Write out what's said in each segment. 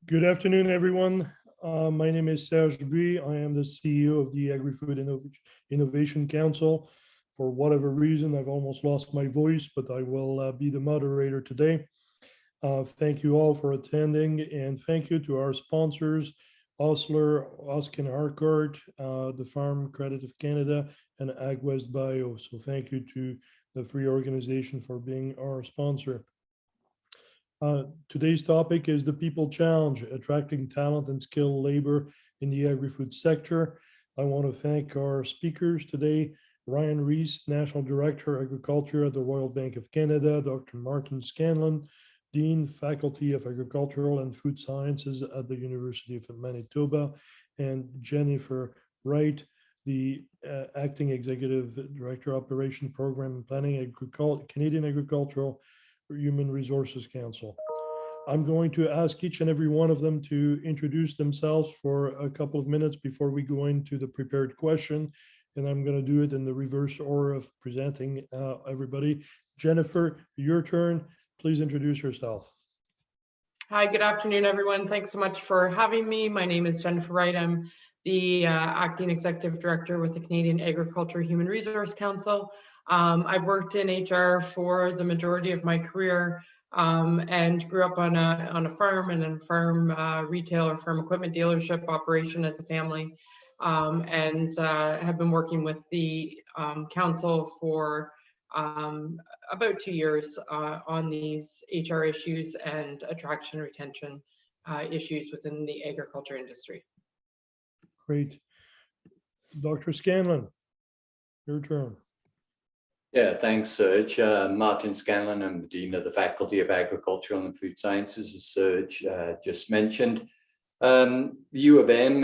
Good afternoon, everyone. My name is Serge Bui. I am the CEO of the Agri-food Innovation Council. For whatever reason, I've almost lost my voice, but I will be the moderator today. Thank you all for attending, and thank you to our sponsors, Osler, Oskin Harcourt, the Farm Credit of Canada, and AgWest Bio. So thank you to the three organizations for being our sponsor. Today's topic is the people challenge, attracting talent and skilled labor in the agri-food sector. I want to thank our speakers today, Ryan Reese, National Director, Agriculture at the Royal Bank of Canada, Dr. Martin Scanlon, Dean, Faculty of Agricultural and Food Sciences at the University of Manitoba, and Jennifer Wright, the Acting Executive Director, Operation Program and Planning, Canadian Agricultural Human Resources Council. I'm going to ask each and every one of them to introduce themselves for a couple of minutes before we go into the prepared question. And I'm going to do it in the reverse order of presenting everybody. Jennifer, your turn. Please introduce yourself. Hi, good afternoon, everyone. Thanks so much for having me. My name is Jennifer Wright. I'm the Acting Executive Director with the Canadian Agriculture Human Resource Council. I've worked in HR for the majority of my career and grew up on a farm and in a farm retail or farm equipment dealership operation as a family, and have been working with the council for about 2 years on these HR issues and attraction and retention issues within the agriculture industry. Great. Dr. Scanlon, your turn. Yeah, thanks, Serge. Martin Scanlon, I'm the Dean of the Faculty of Agricultural and Food Sciences, as Serge just mentioned. U of M,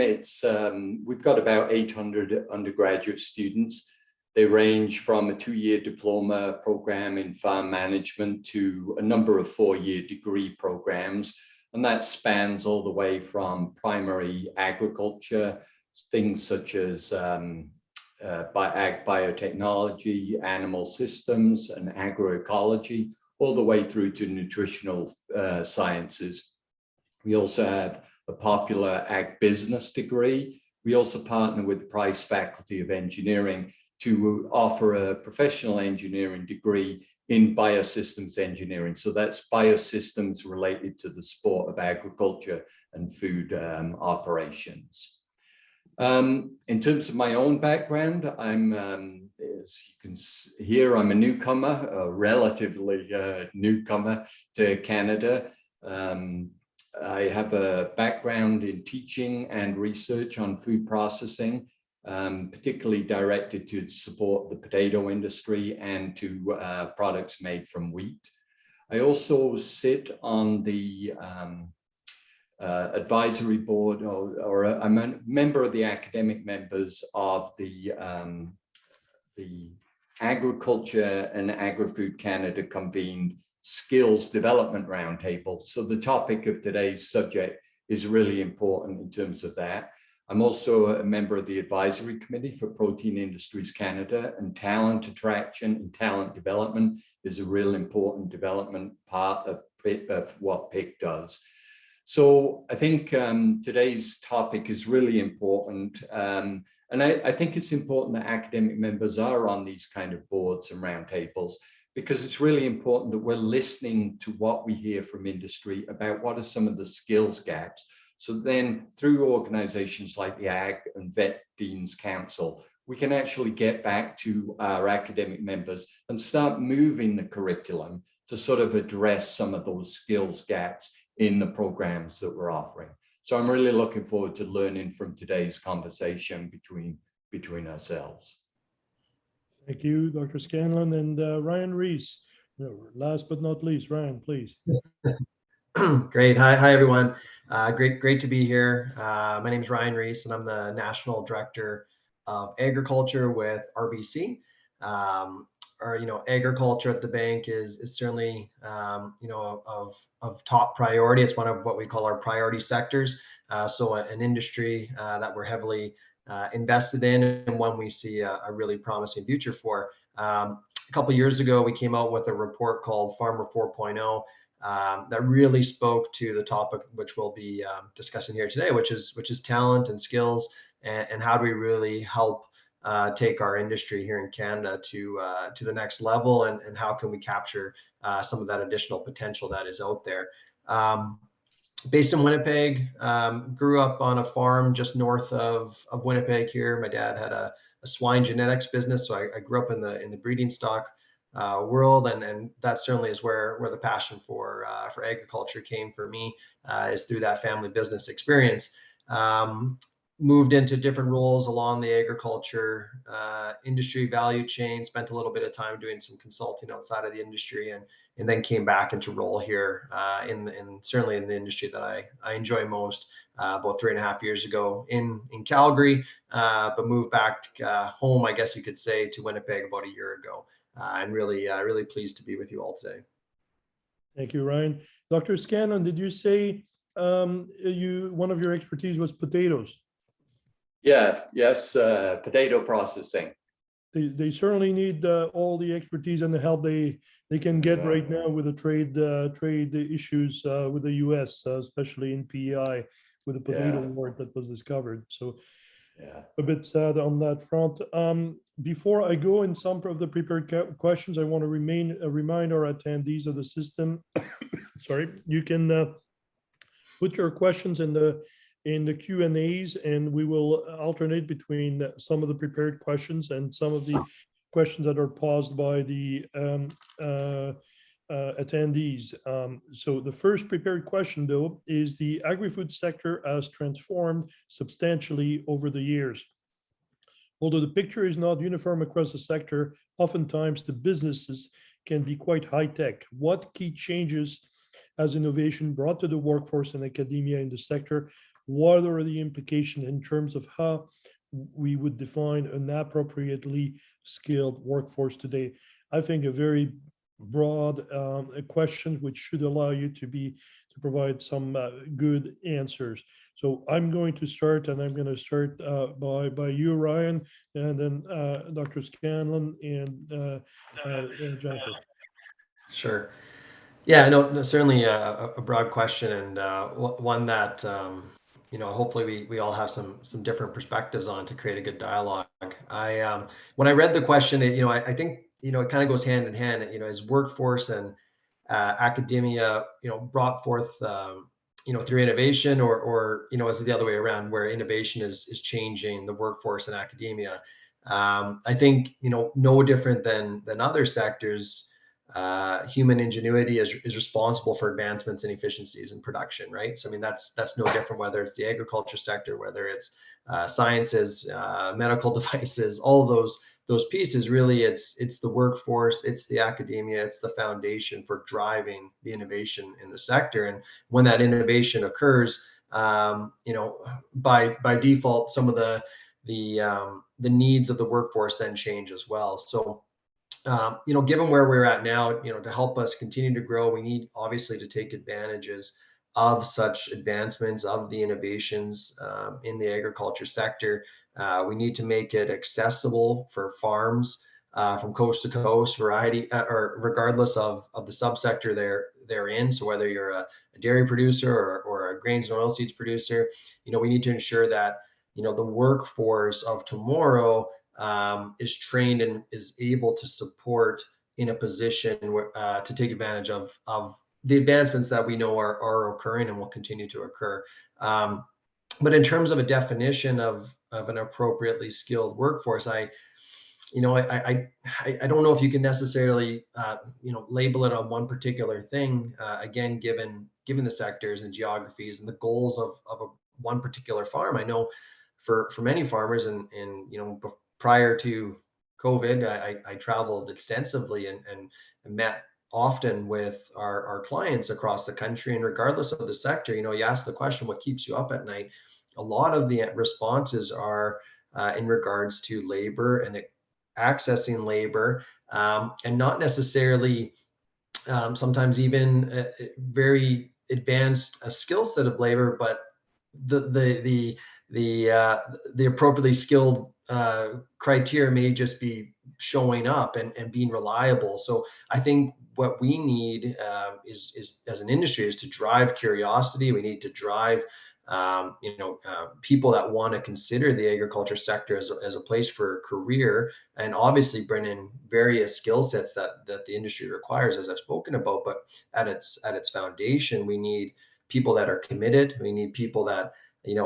we've got about 800 undergraduate students. They range from a 2-year diploma program in farm management to a number of 4-year degree programs. And that spans all the way from primary agriculture, things such as biotechnology, animal systems, and agroecology, all the way through to nutritional sciences. We also have a popular ag business degree. We also partner with the Price Faculty of Engineering to offer a professional engineering degree in biosystems engineering. So that's biosystems related to the sport of agriculture and food operations. In terms of my own background, I'm, as you can hear, I'm a newcomer, a relatively newcomer to Canada. I have a background in teaching and research on food processing, particularly directed to support the potato industry and to products made from wheat. I also sit on the advisory board, or I'm a member of the academic members of the Agriculture and Agri-Food Canada convened Skills Development Roundtable. So the topic of today's subject is really important in terms of that. I'm also a member of the advisory committee for Protein Industries Canada, and talent attraction and talent development is a real important development part of what PIC does. So I think today's topic is really important. And I think it's important that academic members are on these kind of boards and roundtables, because it's really important that we're listening to what we hear from industry about what are some of the skills gaps. So then through organizations like the Ag and Vet Deans Council, we can actually get back to our academic members and start moving the curriculum to sort of address some of those skills gaps in the programs that we're offering. So I'm really looking forward to learning from today's conversation between ourselves. Thank you, Dr. Scanlon. And Ryan Reese, last but not least. Ryan, please. Great. Hi, everyone. Great to be here. My name is Ryan Reese, and I'm the National Director of Agriculture with RBC. Agriculture at the bank is certainly, of top priority. It's one of what we call our priority sectors. So an industry that we're heavily invested in, and one we see a really promising future for. A couple of years ago, we came out with a report called Farmer 4.0, that really spoke to the topic which we'll be discussing here today, which is talent and skills, and how do we really help take our industry here in Canada to the next level, and how can we capture some of that additional potential that is out there. Based in Winnipeg, grew up on a farm just north of Winnipeg here. My dad had a swine genetics business, so I grew up in the breeding stock world, and that certainly is where the passion for agriculture came for me, is through that family business experience. Moved into different roles along the agriculture industry value chain, spent a little bit of time doing some consulting outside of the industry, and then came back into role here in certainly in the industry that I enjoy most, about 3.5 years ago in Calgary, but moved back home, I guess you could say, to Winnipeg about a year ago. I'm really pleased to be with you all today. Thank you, Ryan. Dr. Scanlon, did you say one of your expertise was potatoes? Yes, potato processing. They certainly need all the expertise and the help they can get right now with the trade issues with the U.S., especially in PEI with the potato wart that was discovered. So a bit sad on that front. Before I go in some of the prepared questions, I want to remind our attendees of the system. Sorry, you can put your questions in the Q&As, and we will alternate between some of the prepared questions and some of the questions that are posed by the attendees. So the first prepared question, though, is: the agri-food sector has transformed substantially over the years. Although the picture is not uniform across the sector, oftentimes the businesses can be quite high-tech. What key changes has innovation brought to the workforce and academia in the sector? What are the implications in terms of how we would define an appropriately skilled workforce today? I think a very broad question, which should allow you to provide some good answers. So I'm going to start, and I'm going to start by you, Ryan, and then Dr. Scanlon and Jennifer. Sure. Yeah, no, certainly a broad question, and one that hopefully we all have some different perspectives on to create a good dialogue. When I read the question, I think it kind of goes hand in hand. As workforce and academia, brought forth through innovation, or is it the other way around, where innovation is changing the workforce and academia? I think no different than other sectors. Human ingenuity is responsible for advancements in efficiencies in production, right? So I mean, that's no different whether it's the agriculture sector, whether it's sciences, medical devices, all of those pieces. Really, it's the workforce, it's the academia, it's the foundation for driving the innovation in the sector. And when that innovation occurs, by default, some of the needs of the workforce then change as well. So given where we're at now, to help us continue to grow, we need obviously to take advantages of such advancements, of the innovations in the agriculture sector. We need to make it accessible for farms from coast to coast, or regardless of the subsector they're in. So whether you're a dairy producer or a grains and oilseeds producer, we need to ensure that the workforce of tomorrow is trained and is able to support in a position to take advantage of the advancements that we know are occurring and will continue to occur. But in terms of a definition of an appropriately skilled workforce, I don't know if you can necessarily label it on one particular thing. Again, given the sectors and geographies and the goals of one particular farm. I know for many farmers, and prior to COVID, I traveled extensively and met often with our clients across the country. And regardless of the sector, you ask the question, what keeps you up at night? A lot of the responses are in regards to labor and accessing labor, and not necessarily sometimes even very advanced skill set of labor, but the appropriately skilled criteria may just be showing up and being reliable. So I think what we need is as an industry is to drive curiosity. We need to drive people that want to consider the agriculture sector as a place for a career, and obviously bring in various skill sets that the industry requires, as I've spoken about. But at its foundation, we need people that are committed. We need people that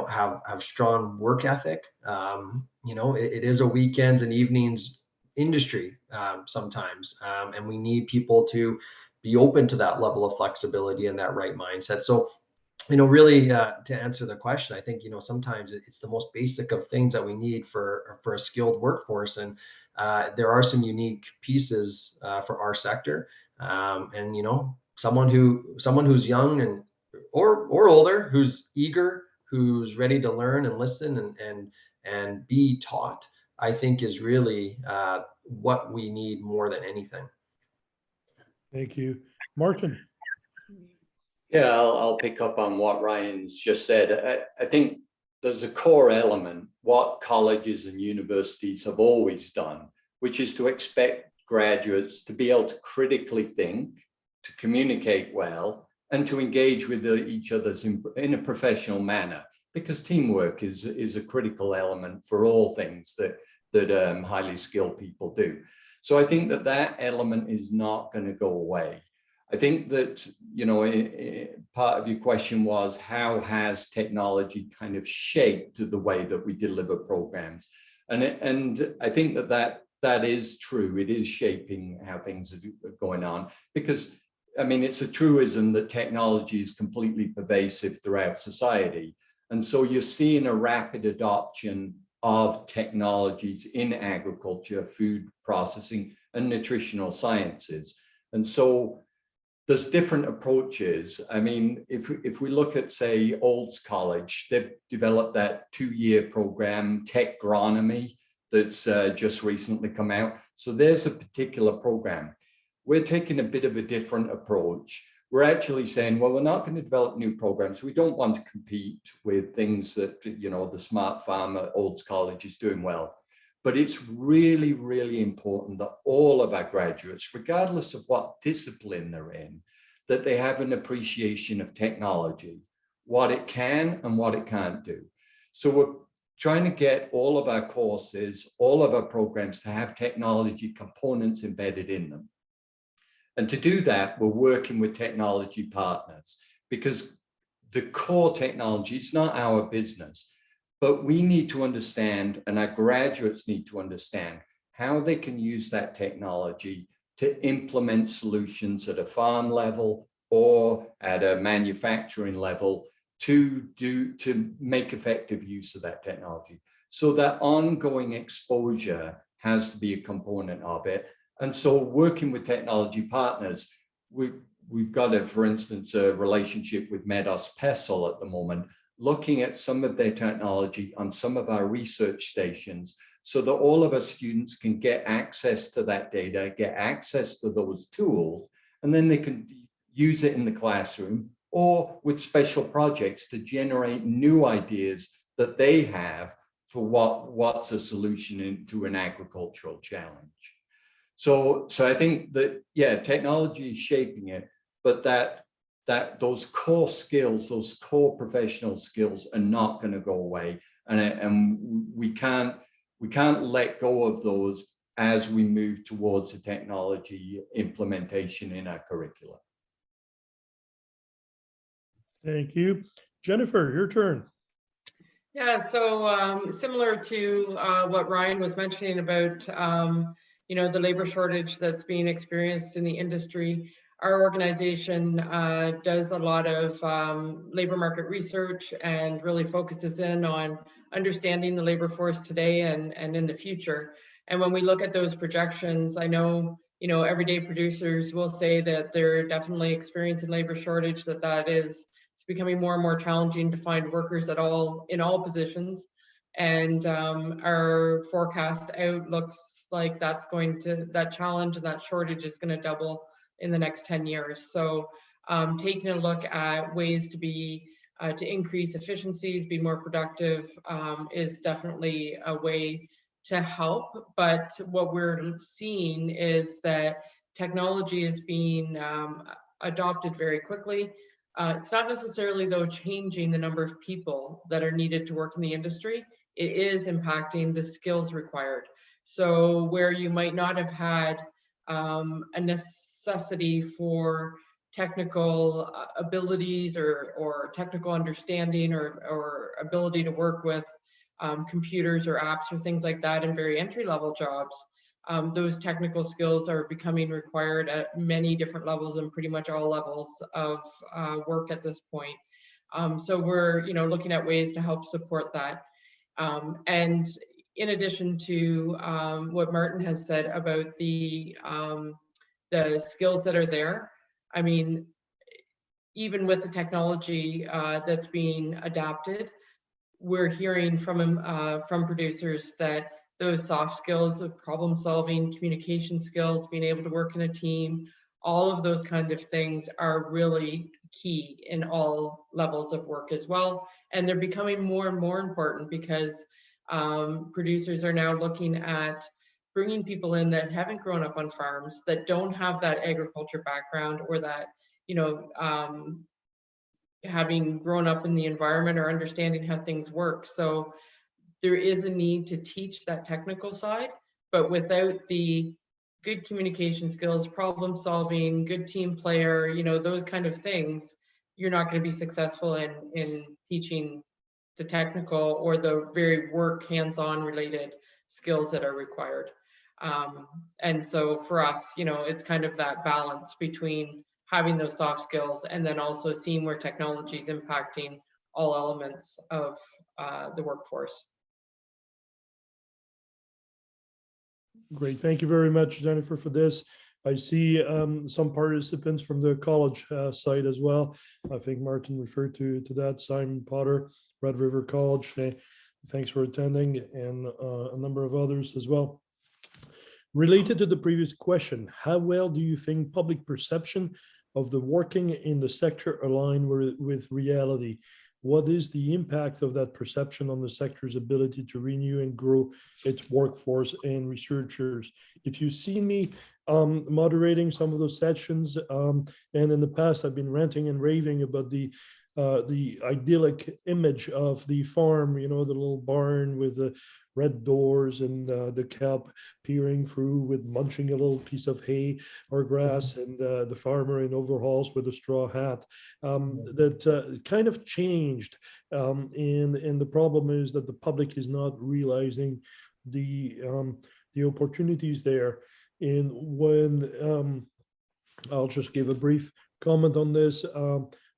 have strong work ethic. It is a weekends and evenings industry sometimes, and we need people to be open to that level of flexibility and that right mindset. So really, to answer the question, I think sometimes it's the most basic of things that we need for a skilled workforce, and there are some unique pieces for our sector, and someone who's young and or older, who's eager, who's ready to learn and listen and be taught, I think is really what we need more than anything. Thank you. Martin. Yeah, I'll pick up on what Ryan's just said. I think there's a core element, what colleges and universities have always done, which is to expect graduates to be able to critically think, to communicate well, and to engage with each other in a professional manner, because teamwork is a critical element for all things that highly skilled people do. So I think that element is not going to go away. I think that, part of your question was, how has technology kind of shaped the way that we deliver programs? And I think that is true. It is shaping how things are going on, because, I mean, it's a truism that technology is completely pervasive throughout society. And so you're seeing a rapid adoption of technologies in agriculture, food processing, and nutritional sciences. And so there's different approaches. I mean, if we look at, say, Olds College, they've developed that 2-year program, Techgronomy, that's just recently come out. So there's a particular program. We're taking a bit of a different approach. We're actually saying, well, we're not going to develop new programs. We don't want to compete with things that, the Smart Farm at Olds College is doing well. But it's really, really important that all of our graduates, regardless of what discipline they're in, that they have an appreciation of technology, what it can and what it can't do. So we're trying to get all of our courses, all of our programs to have technology components embedded in them. And to do that, we're working with technology partners, because the core technology is not our business. But we need to understand, and our graduates need to understand, how they can use that technology to implement solutions at a farm level or at a manufacturing level to make effective use of that technology. So that ongoing exposure has to be a component of it. And so working with technology partners, we've got, for instance, a relationship with Meadows Pestle at the moment, looking at some of their technology on some of our research stations, so that all of our students can get access to that data, get access to those tools, and then they can use it in the classroom or with special projects to generate new ideas that they have for what's a solution to an agricultural challenge. So I think that, yeah, technology is shaping it, but that those core skills, those core professional skills are not going to go away. And we can't let go of those as we move towards a technology implementation in our curricula. Thank you. Jennifer, your turn. Yeah, so similar to what Ryan was mentioning about, the labor shortage that's being experienced in the industry, our organization does a lot of labor market research and really focuses in on understanding the labor force today and in the future. And when we look at those projections, I know, everyday producers will say that they're definitely experiencing labor shortage, it's becoming more and more challenging to find workers in all positions. And our forecast out looks like that challenge and that shortage is going to double in the next 10 years. So taking a look at ways to increase efficiencies, be more productive, is definitely a way to help, but what we're seeing is that technology is being adopted very quickly. It's not necessarily, though, changing the number of people that are needed to work in the industry. It is impacting the skills required. So where you might not have had a necessity for technical abilities or technical understanding or ability to work with computers or apps or things like that in very entry-level jobs, those technical skills are becoming required at many different levels and pretty much all levels of work at this point. So we're, looking at ways to help support that. And in addition to what Martin has said about the skills that are there, I mean, even with the technology that's being adapted, we're hearing from producers that those soft skills of problem solving, communication skills, being able to work in a team, all of those kind of things are really key in all levels of work as well. And they're becoming more and more important because producers are now looking at bringing people in that haven't grown up on farms, that don't have that agriculture background, or that, having grown up in the environment or understanding how things work. So there is a need to teach that technical side, but without the good communication skills, problem solving, good team player, those kind of things, you're not going to be successful in teaching the technical or the very work hands-on related skills that are required. And so for us, it's kind of that balance between having those soft skills and then also seeing where technology is impacting all elements of the workforce. Great. Thank you very much, Jennifer, for this. I see some participants from the college side as well. I think Martin referred to that. Simon Potter, Red River College. Thanks for attending, and a number of others as well. Related to the previous question, how well do you think public perception of the working in the sector align with reality? What is the impact of that perception on the sector's ability to renew and grow its workforce and researchers? If you've seen me moderating some of those sessions, and in the past I've been ranting and raving about the idyllic image of the farm, the little barn with the red doors and the cow peering through with munching a little piece of hay or grass, and the farmer in overalls with a straw hat. That kind of changed, and the problem is that the public is not realizing the opportunities there. And when I'll just give a brief comment on this.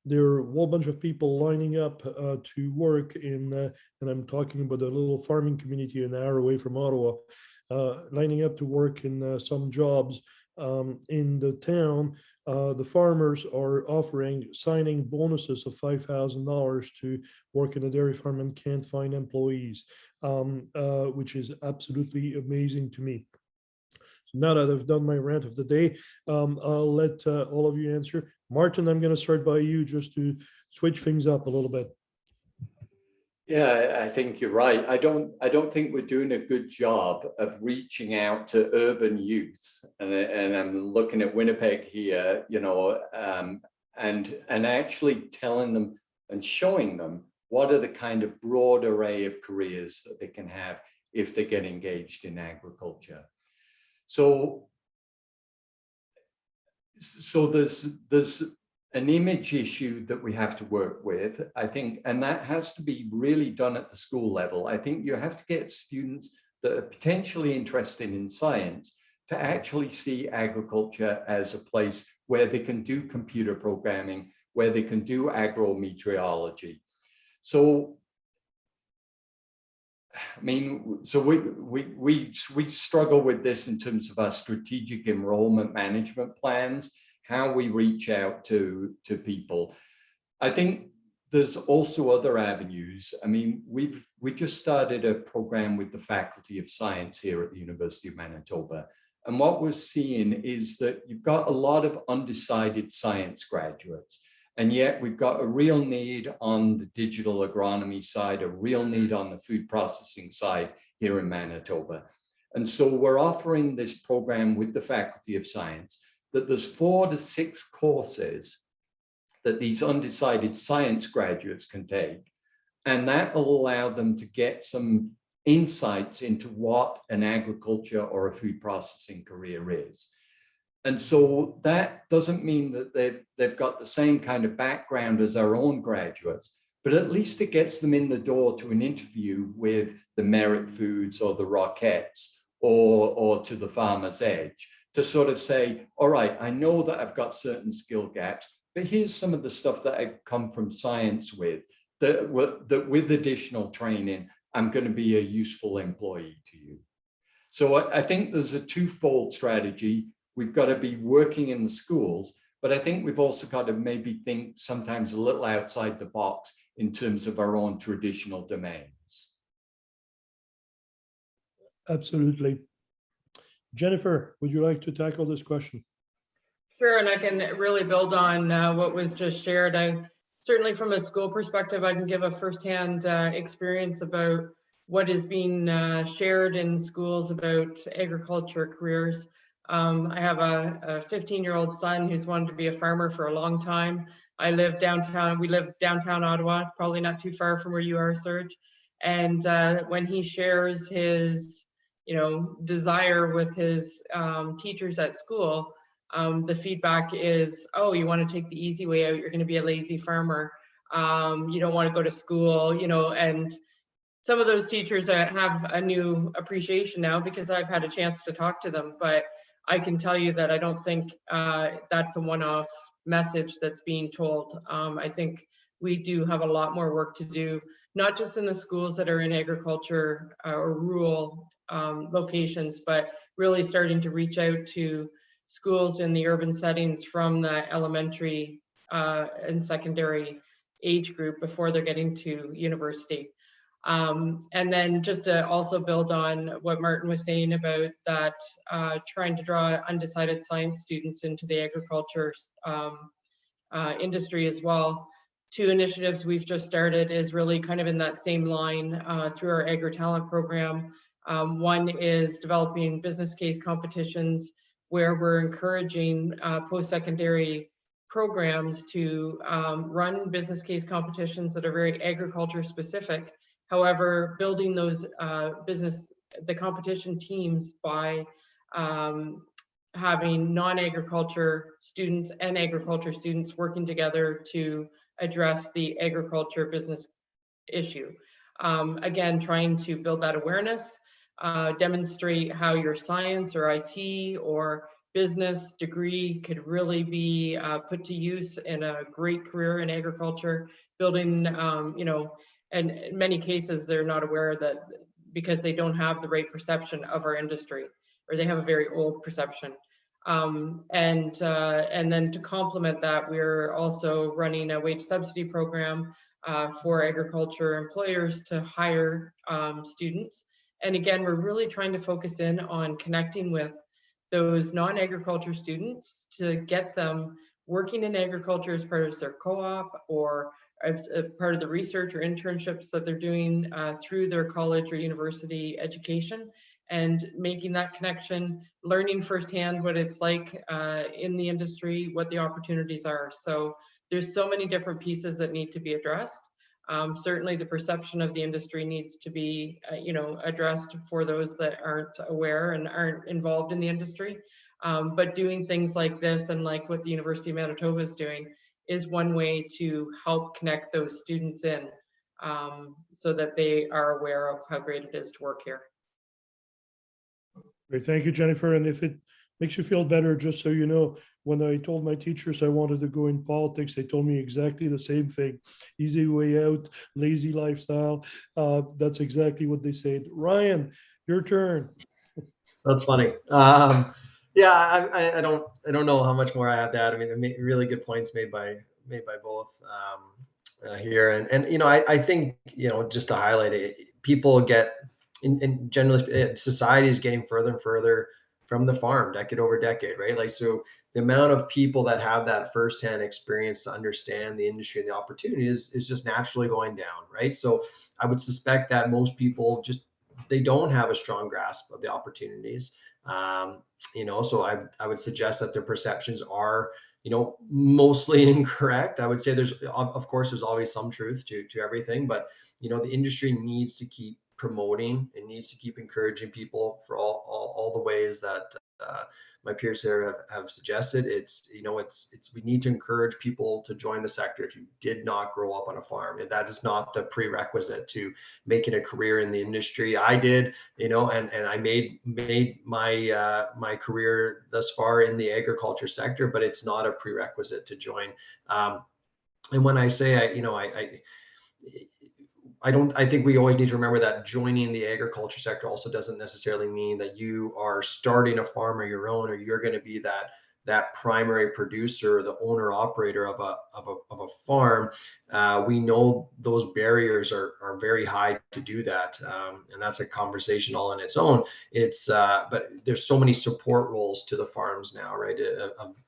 There are a whole bunch of people lining up to work in, and I'm talking about a little farming community an hour away from Ottawa, lining up to work in some jobs in the town. The farmers are offering signing bonuses of $5,000 to work in a dairy farm and can't find employees, which is absolutely amazing to me. Now that I've done my rant of the day, I'll let all of you answer. Martin, I'm going to start by you just to switch things up a little bit. Yeah, I think you're right. I don't think we're doing a good job of reaching out to urban youth, and I'm looking at Winnipeg here, and actually telling them and showing them what are the kind of broad array of careers that they can have if they get engaged in agriculture. So there's an image issue that we have to work with, I think, and that has to be really done at the school level. I think you have to get students that are potentially interested in science to actually see agriculture as a place where they can do computer programming, where they can do agrometeorology. So I mean, so we struggle with this in terms of our strategic enrollment management plans, how we reach out to people. I think there's also other avenues. I mean, we just started a program with the Faculty of Science here at the University of Manitoba. And what we're seeing is that you've got a lot of undecided science graduates. And yet we've got a real need on the digital agronomy side, a real need on the food processing side here in Manitoba. And so we're offering this program with the Faculty of Science that there's 4 to 6 courses that these undecided science graduates can take. And that will allow them to get some insights into what an agriculture or a food processing career is. And so that doesn't mean that they've got the same kind of background as our own graduates, but at least it gets them in the door to an interview with the Merit Foods or the Rockettes or to the Farmer's Edge to sort of say, all right, I know that I've got certain skill gaps, but here's some of the stuff that I've come from science with, that with additional training, I'm going to be a useful employee to you. So I think there's a twofold strategy. We've got to be working in the schools, but I think we've also got to maybe think sometimes a little outside the box in terms of our own traditional domains. Absolutely. Jennifer, would you like to tackle this question? Sure, and I can really build on what was just shared. Certainly from a school perspective, I can give a firsthand experience about what is being shared in schools about agriculture careers. I have a 15-year-old son who's wanted to be a farmer for a long time. We live downtown Ottawa, probably not too far from where you are, Serge. And when he shares his, desire with his teachers at school, the feedback is, oh, you want to take the easy way out, you're going to be a lazy farmer, you don't want to go to school, and some of those teachers have a new appreciation now because I've had a chance to talk to them, but I can tell you that I don't think that's a one-off message that's being told. I think we do have a lot more work to do, not just in the schools that are in agriculture or rural locations, but really starting to reach out to schools in the urban settings from the elementary and secondary age group before they're getting to university. And then just to also build on what Martin was saying about that, trying to draw undecided science students into the agriculture industry as well. 2 initiatives we've just started is really kind of in that same line through our Agri-Talent program. One is developing business case competitions where we're encouraging post-secondary programs to run business case competitions that are very agriculture specific. However, building those the competition teams by having non-agriculture students and agriculture students working together to address the agriculture business issue. Again, trying to build that awareness, demonstrate how your science or IT or business degree could really be put to use in a great career in agriculture, building, and in many cases, they're not aware that because they don't have the right perception of our industry, or they have a very old perception. And then to complement that, we're also running a wage subsidy program for agriculture employers to hire students. And again, we're really trying to focus in on connecting with those non-agriculture students to get them working in agriculture as part of their co-op or as a part of the research or internships that they're doing through their college or university education, and making that connection, learning firsthand what it's like in the industry, what the opportunities are. So there's so many different pieces that need to be addressed. Certainly the perception of the industry needs to be addressed for those that aren't aware and aren't involved in the industry. But doing things like this and like what the University of Manitoba is doing is one way to help connect those students in so that they are aware of how great it is to work here. Great, thank you, Jennifer. And if it makes you feel better, just so you know, when I told my teachers I wanted to go in politics, they told me exactly the same thing. Easy way out, lazy lifestyle. That's exactly what they said. Ryan, your turn. That's funny. Yeah, I don't know how much more I have to add. I mean, really good points made by both here, and I think just to highlight it, people get in generally society is getting further and further the farm decade over decade, right? Like, so the amount of people that have that firsthand experience to understand the industry and the opportunity is just naturally going down, right? So I would suspect that most people they don't have a strong grasp of the opportunities. So I would suggest that their perceptions are, mostly incorrect. I would say of course, there's always some truth to everything, but, the industry needs to keep promoting and needs to keep encouraging people for all the ways that my peers here have suggested. We need to encourage people to join the sector if you did not grow up on a farm. And that is not the prerequisite to making a career in the industry. I did, and I made my career thus far in the agriculture sector, but it's not a prerequisite to join. And when I say I think we always need to remember that joining the agriculture sector also doesn't necessarily mean that you are starting a farm of your own, or you're going to be that primary producer, the owner operator of a farm. We know those barriers are very high to do that, and that's a conversation all on its own. But there's so many support roles to the farms now, right?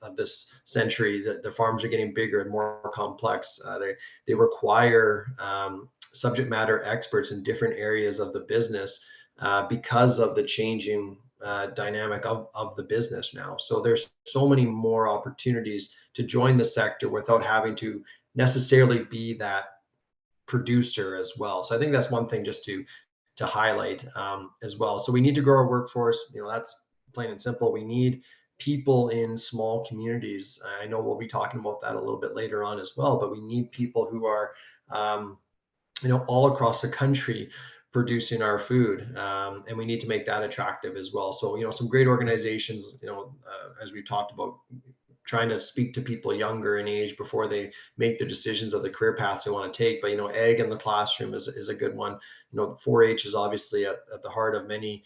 Of this century, the farms are getting bigger and more complex. They require subject matter experts in different areas of the business because of the changing dynamic of the business now. So there's so many more opportunities to join the sector without having to necessarily be that producer as well. So I think that's one thing just to highlight as well. So we need to grow our workforce. That's plain and simple. We need people in small communities. I know we'll be talking about that a little bit later on as well, but we need people who are all across the country producing our food, and we need to make that attractive as well. So some great organizations, as we talked about, trying to speak to people younger in age before they make the decisions of the career paths they want to take. But ag in the classroom is a good one. 4-H is obviously at the heart of many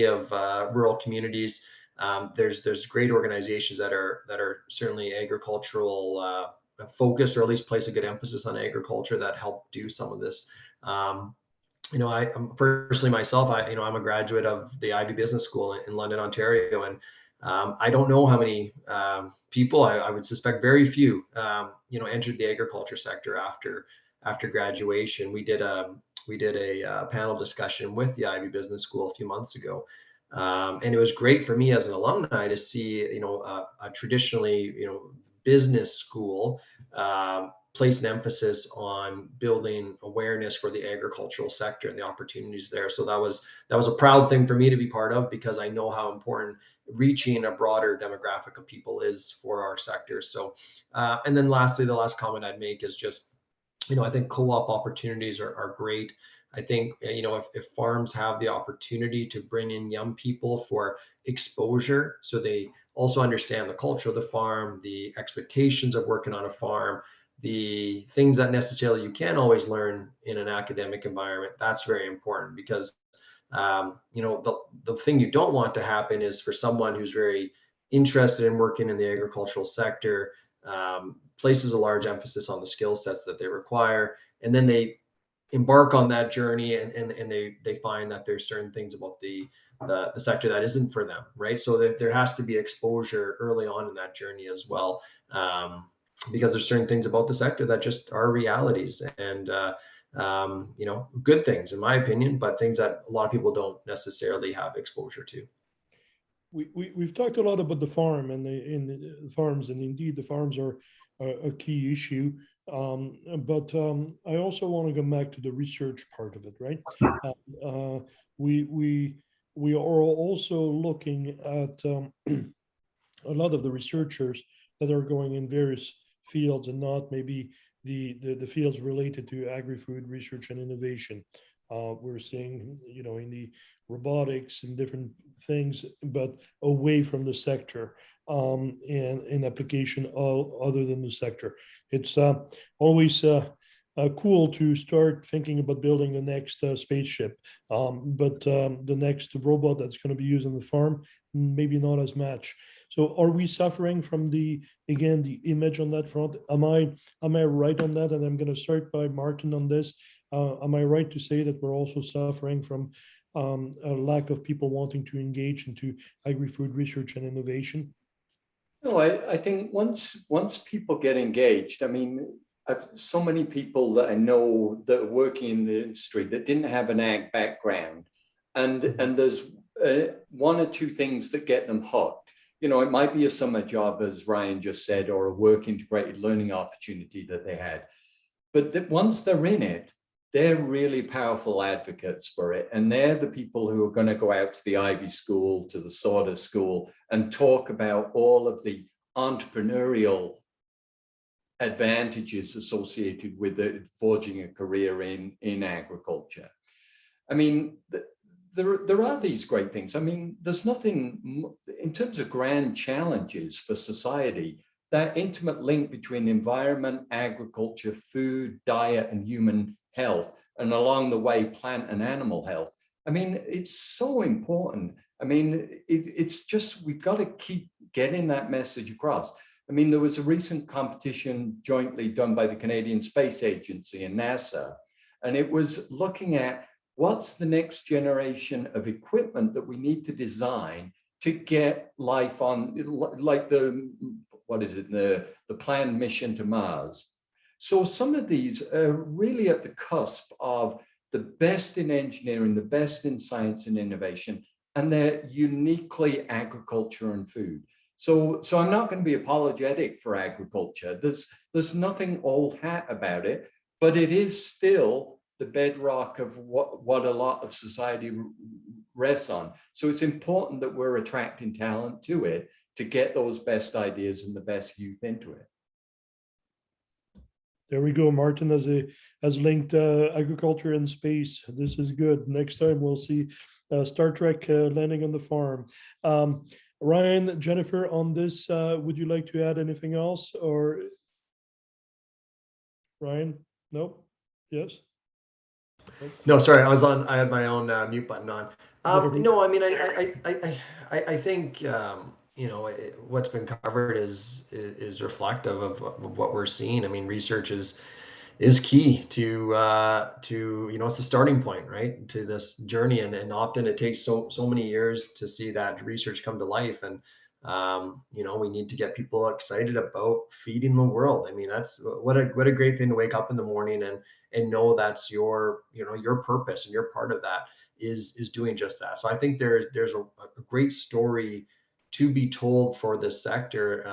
of rural communities. There's great organizations that are certainly agricultural focused, or at least place a good emphasis on agriculture, that help do some of this. I'm personally myself, I'm a graduate of the Ivy Business School in London, Ontario, and I don't know how many people, I would suspect very few, entered the agriculture sector after graduation. We did a panel discussion with the Ivy Business School a few months ago. And it was great for me as an alumni to see, a traditionally, business school place an emphasis on building awareness for the agricultural sector and the opportunities there. So that was a proud thing for me to be part of, because I know how important reaching a broader demographic of people is for our sector. So, and then lastly, the last comment I'd make is just, I think co-op opportunities are great. I think, if farms have the opportunity to bring in young people for exposure, so they also understand the culture of the farm, the expectations of working on a farm, the things that necessarily you can't always learn in an academic environment, that's very important. Because, the thing you don't want to happen is for someone who's very interested in working in the agricultural sector, places a large emphasis on the skill sets that they require, and then they embark on that journey and they find that there's certain things about the sector that isn't for them, right? So there has to be exposure early on in that journey as well, because there's certain things about the sector that just are realities and good things in my opinion, but things that a lot of people don't necessarily have exposure to. We've talked a lot about the farm and the farms, and indeed the farms are a key issue. But I also want to go back to the research part of it, right? We are also looking at a lot of the researchers that are going in various fields and not maybe the fields related to agri-food research and innovation. We're seeing, in the robotics and different things, but away from the sector, and in application other than the sector. It's always cool to start thinking about building the next spaceship, but the next robot that's going to be used on the farm, maybe not as much. So are we suffering from the image on that front? Am I right on that? And I'm going to start by Martin on this. Am I right to say that we're also suffering from a lack of people wanting to engage into agri-food research and innovation? No, I think once people get engaged, I mean, I've so many people that I know that are working in the industry that didn't have an ag background, and there's one or two things that get them hooked. You know, it might be a summer job, as Ryan just said, or a work integrated learning opportunity that they had. But once they're in it, they're really powerful advocates for it. And they're the people who are going to go out to the Ivy School, to the Sauder School, and talk about all of the entrepreneurial advantages associated with forging a career in agriculture. I mean, there are these great things. I mean, there's nothing in terms of grand challenges for society. That intimate link between environment, agriculture, food, diet, and human health, and along the way, plant and animal health. I mean, it's so important. I mean, it's just, we've got to keep getting that message across. I mean, there was a recent competition jointly done by the Canadian Space Agency and NASA, and it was looking at what's the next generation of equipment that we need to design to get life on, like the planned mission to Mars. So some of these are really at the cusp of the best in engineering, the best in science and innovation, and they're uniquely agriculture and food. So I'm not going to be apologetic for agriculture. There's nothing old hat about it, but it is still the bedrock of what a lot of society rests on. So it's important that we're attracting talent to it to get those best ideas and the best youth into it. There we go. Martin has linked agriculture and space. This is good. Next time we'll see Star Trek landing on the farm. Ryan, Jennifer, on this, would you like to add anything else? Or Ryan? Nope. Yes. Nope. No, sorry, I had my own mute button on. No, I mean, I think you know, what's been covered is reflective of what we're seeing. I mean, research is key to you know, it's a starting point, right, to this journey, and often it takes so many years to see that research come to life. And you know, we need to get people excited about feeding the world. I mean, that's what a great thing to wake up in the morning and know that's your, you know, your purpose, and your part of that is doing just that. So I think there's a great story to be told for this sector,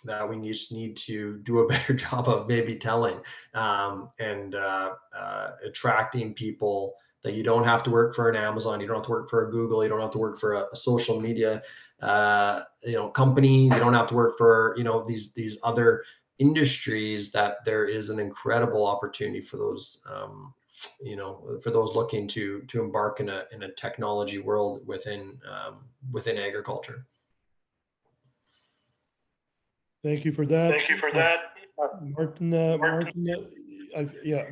that we just need to do a better job of maybe telling, and attracting people, that you don't have to work for an Amazon, you don't have to work for a Google, you don't have to work for a social media you know, company, you don't have to work for, you know, these other industries, that there is an incredible opportunity for those you know, for those looking to embark in a technology world within agriculture. Thank you for that. Thank you for that. Martin,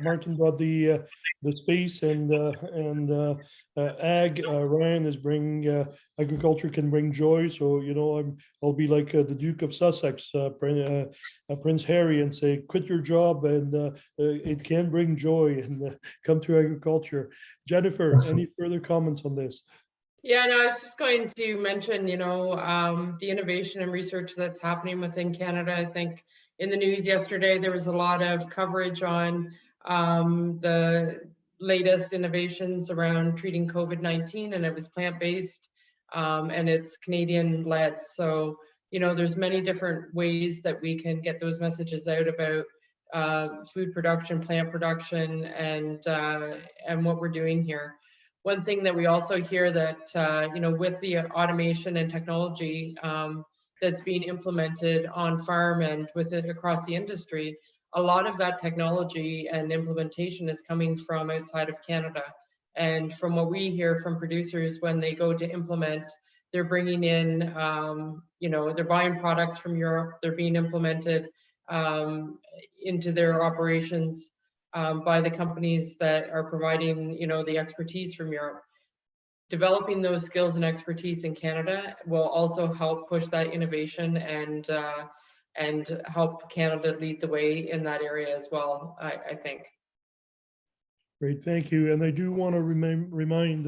Martin brought the space and ag. Ryan is bringing agriculture can bring joy. So, you know, I'll be like the Duke of Sussex, Prince Harry, and say, quit your job, and it can bring joy, and come to agriculture. Jennifer, any further comments on this? Yeah, no, I was just going to mention, you know, the innovation and research that's happening within Canada. I think in the news yesterday, there was a lot of coverage on the latest innovations around treating COVID-19, and it was plant-based, and it's Canadian-led. So, you know, there's many different ways that we can get those messages out about food production, plant production, and what we're doing here. One thing that we also hear that, you know, with the automation and technology that's being implemented on farm and with it across the industry, a lot of that technology and implementation is coming from outside of Canada. And from what we hear from producers, when they go to implement, they're bringing in, you know, they're buying products from Europe, they're being implemented into their operations by the companies that are providing, you know, the expertise from Europe. Developing those skills and expertise in Canada will also help push that innovation and help Canada lead the way in that area as well, I think. Great, thank you. And I do want to remind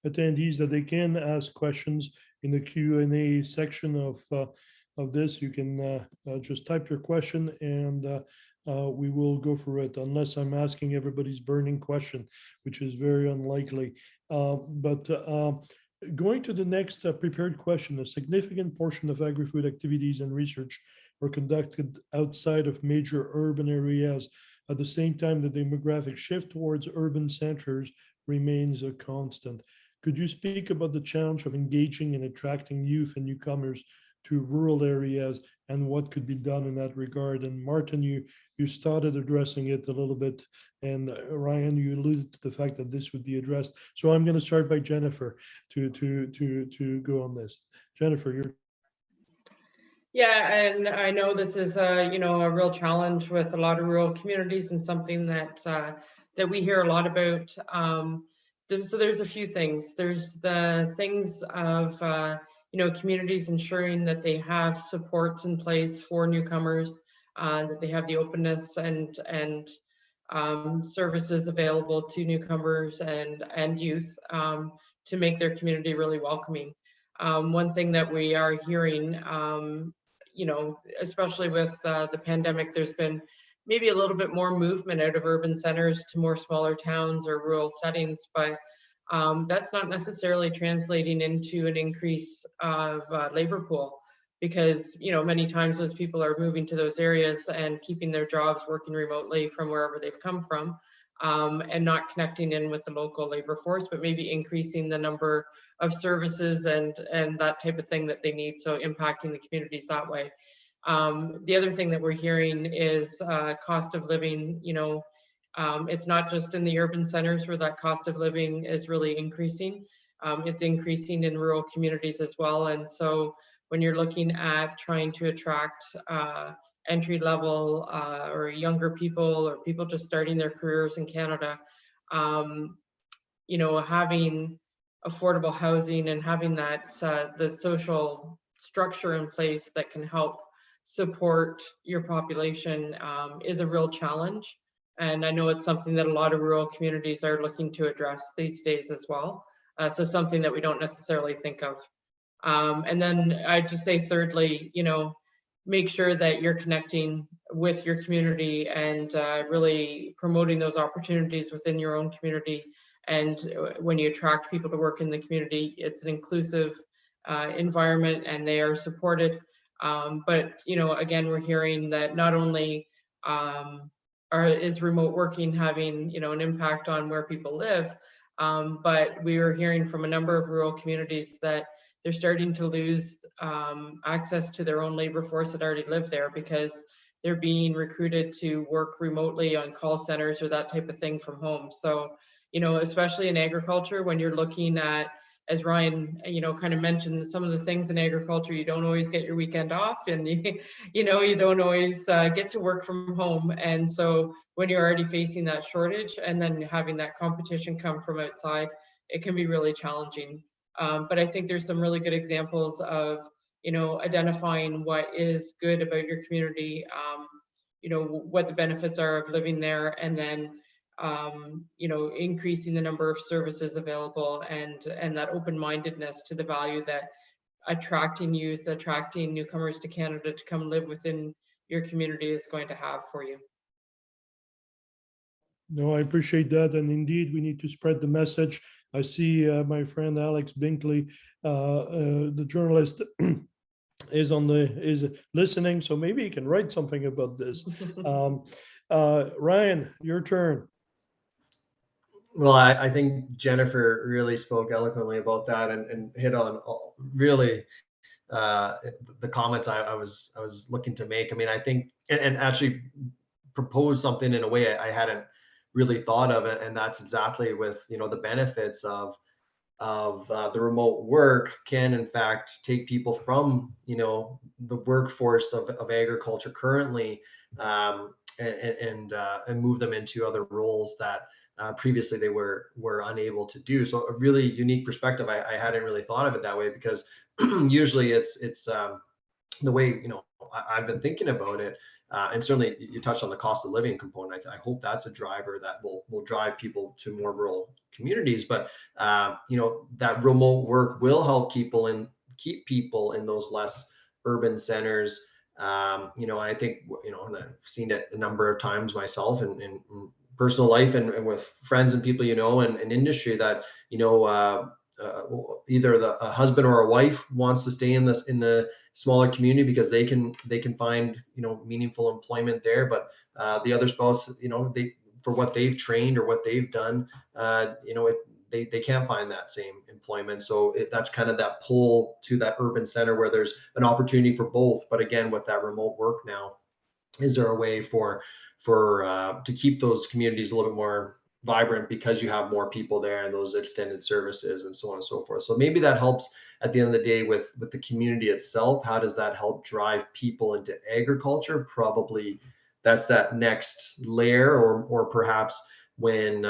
attendees that they can ask questions in the Q&A section of this. You can just type your question and we will go through it, unless I'm asking everybody's burning question, which is very unlikely. But going to the next prepared question, a significant portion of agri-food activities and research were conducted outside of major urban areas. At the same time, the demographic shift towards urban centers remains a constant. Could you speak about the challenge of engaging and attracting youth and newcomers to rural areas and what could be done in that regard? And Martin, you started addressing it a little bit, and Ryan, you alluded to the fact that this would be addressed. So I'm going to start by Jennifer to go on this. Jennifer, you're. Yeah, and I know this is a real challenge with a lot of rural communities, and something that that we hear a lot about. So there's a few things. There's the things of communities ensuring that they have supports in place for newcomers, that they have the openness and services available to newcomers and youth to make their community really welcoming. One thing that we are hearing, especially with the pandemic, there's been maybe a little bit more movement out of urban centers to more smaller towns or rural settings, but that's not necessarily translating into an increase of labor pool, because many times those people are moving to those areas and keeping their jobs, working remotely from wherever they've come from, and not connecting in with the local labor force, but maybe increasing the number of services and that type of thing that they need, so impacting the communities that way. The other thing that we're hearing is cost of living. It's not just in the urban centers where that cost of living is really increasing. It's increasing in rural communities as well. And so when you're looking at trying to attract entry level or younger people, or people just starting their careers in Canada, having affordable housing and having that the social structure in place that can help support your population is a real challenge. And I know it's something that a lot of rural communities are looking to address these days as well. So something that we don't necessarily think of. And then I'd just say thirdly, make sure that you're connecting with your community and really promoting those opportunities within your own community. And when you attract people to work in the community, it's an inclusive environment and they are supported. But again, we're hearing that not only is remote working having an impact on where people live, but we are hearing from a number of rural communities that they're starting to lose access to their own labor force that already live there, because they're being recruited to work remotely on call centers or that type of thing from home. So, especially in agriculture, when you're looking at, as Ryan, kind of mentioned, some of the things in agriculture, you don't always get your weekend off, and you don't always get to work from home. And so when you're already facing that shortage and then having that competition come from outside, it can be really challenging. But I think there's some really good examples of, identifying what is good about your community, what the benefits are of living there, and then increasing the number of services available and that open-mindedness to the value that attracting youth, attracting newcomers to Canada to come live within your community is going to have for you. No, I appreciate that. And indeed, we need to spread the message. I see my friend Alex Binkley, the journalist, is listening, so maybe he can write something about this. Ryan, your turn. Well, I think Jennifer really spoke eloquently about that and hit on really the comments I was looking to make. I mean, I think and actually propose something in a way I hadn't really thought of it, and that's exactly with the benefits of the remote work can in fact take people from the workforce of agriculture currently and move them into other roles that previously they were unable to do. So a really unique perspective. I hadn't really thought of it that way, because usually it's the way I've been thinking about it. And certainly you touched on the cost of living component. I hope that's a driver that will drive people to more rural communities. But that remote work will help keep people in those less urban centers. I think, and I've seen it a number of times myself in personal life and with friends and people, and industry that, either a husband or a wife wants to stay in the smaller community because they can find, meaningful employment there. But the other spouse, for what they've trained or what they've done, they can't find that same employment. So that's kind of that pull to that urban center where there's an opportunity for both. But again, with that remote work now, is there a way to keep those communities a little bit more vibrant because you have more people there and those extended services and so on and so forth? So maybe that helps at the end of the day with the community itself. How does that help drive people into agriculture? Probably that's that next layer, or perhaps when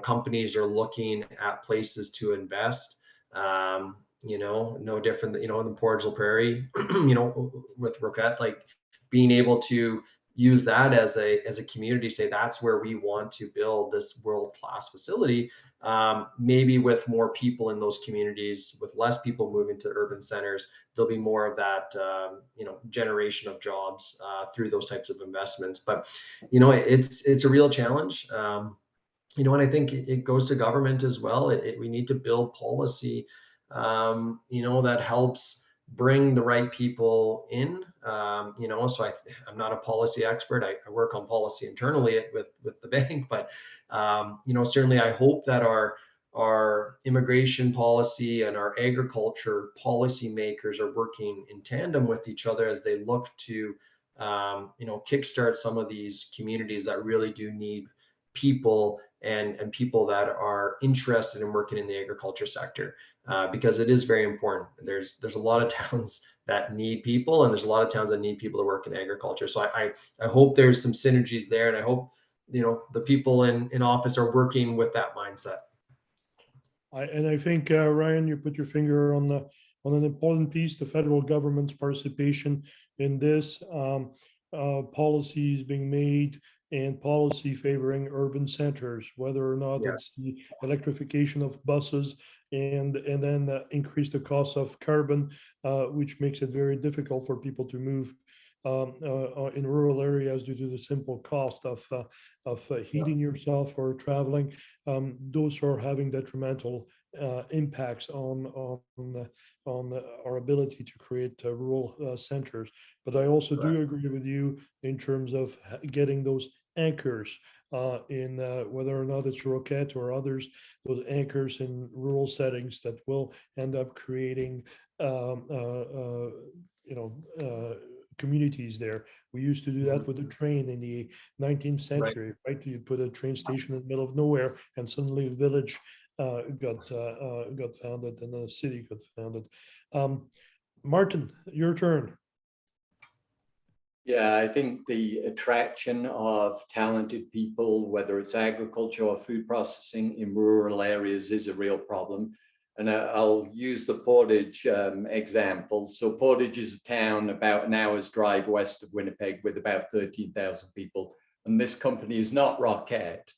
companies are looking at places to invest, no different than in Portage Prairie, with Roquette, like being able to use that as a community, say that's where we want to build this world-class facility, maybe with more people in those communities, with less people moving to urban centers, there'll be more of that generation of jobs through those types of investments. But it's a real challenge, and I think it goes to government as well. We need to build policy that helps bring the right people in. So I'm not a policy expert. I work on policy internally with the bank, but certainly I hope that our immigration policy and our agriculture policy makers are working in tandem with each other as they look to kickstart some of these communities that really do need people and people that are interested in working in the agriculture sector. Because it is very important. There's a lot of towns that need people, and there's a lot of towns that need people to work in agriculture. So I hope there's some synergies there, and I hope the people in office are working with that mindset. I think Ryan, you put your finger on an important piece: the federal government's participation in this. Policies being made and policy favoring urban centers, whether or not it's the electrification of buses and then increase the cost of carbon, which makes it very difficult for people to move in rural areas due to the simple cost of heating yourself or traveling. Those are having detrimental impacts on our ability to create rural centers. But I also do agree with you in terms of getting those anchors in whether or not it's Roquette or others, those anchors in rural settings that will end up creating communities there. We used to do that with the train in the 19th century, right? You put a train station in the middle of nowhere, and suddenly a village got founded and a city got founded. Martin, your turn. Yeah, I think the attraction of talented people, whether it's agriculture or food processing in rural areas, is a real problem. And I'll use the Portage example. So Portage is a town about an hour's drive west of Winnipeg with about 13,000 people. And this company is not Roquette,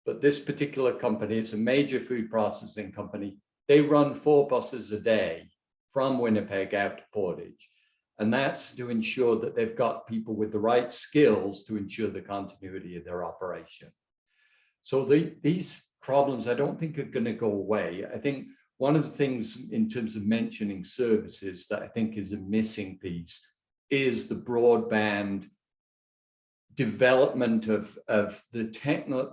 but this particular company, it's a major food processing company. They run 4 buses a day from Winnipeg out to Portage. And that's to ensure that they've got people with the right skills to ensure the continuity of their operation. So these problems, I don't think are going to go away. I think one of the things in terms of mentioning services that I think is a missing piece is the broadband development of the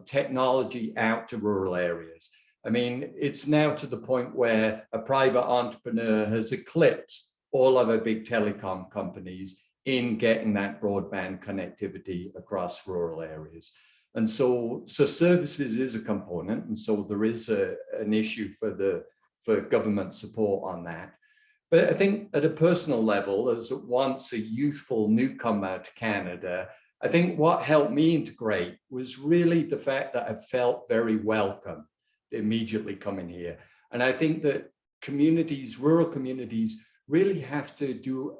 technology out to rural areas. I mean, it's now to the point where a private entrepreneur has eclipsed all other big telecom companies in getting that broadband connectivity across rural areas. And so services is a component. And so there is an issue for government support on that. But I think at a personal level, as once a youthful newcomer to Canada, I think what helped me integrate was really the fact that I felt very welcome immediately coming here. And I think that communities, rural communities, really have to do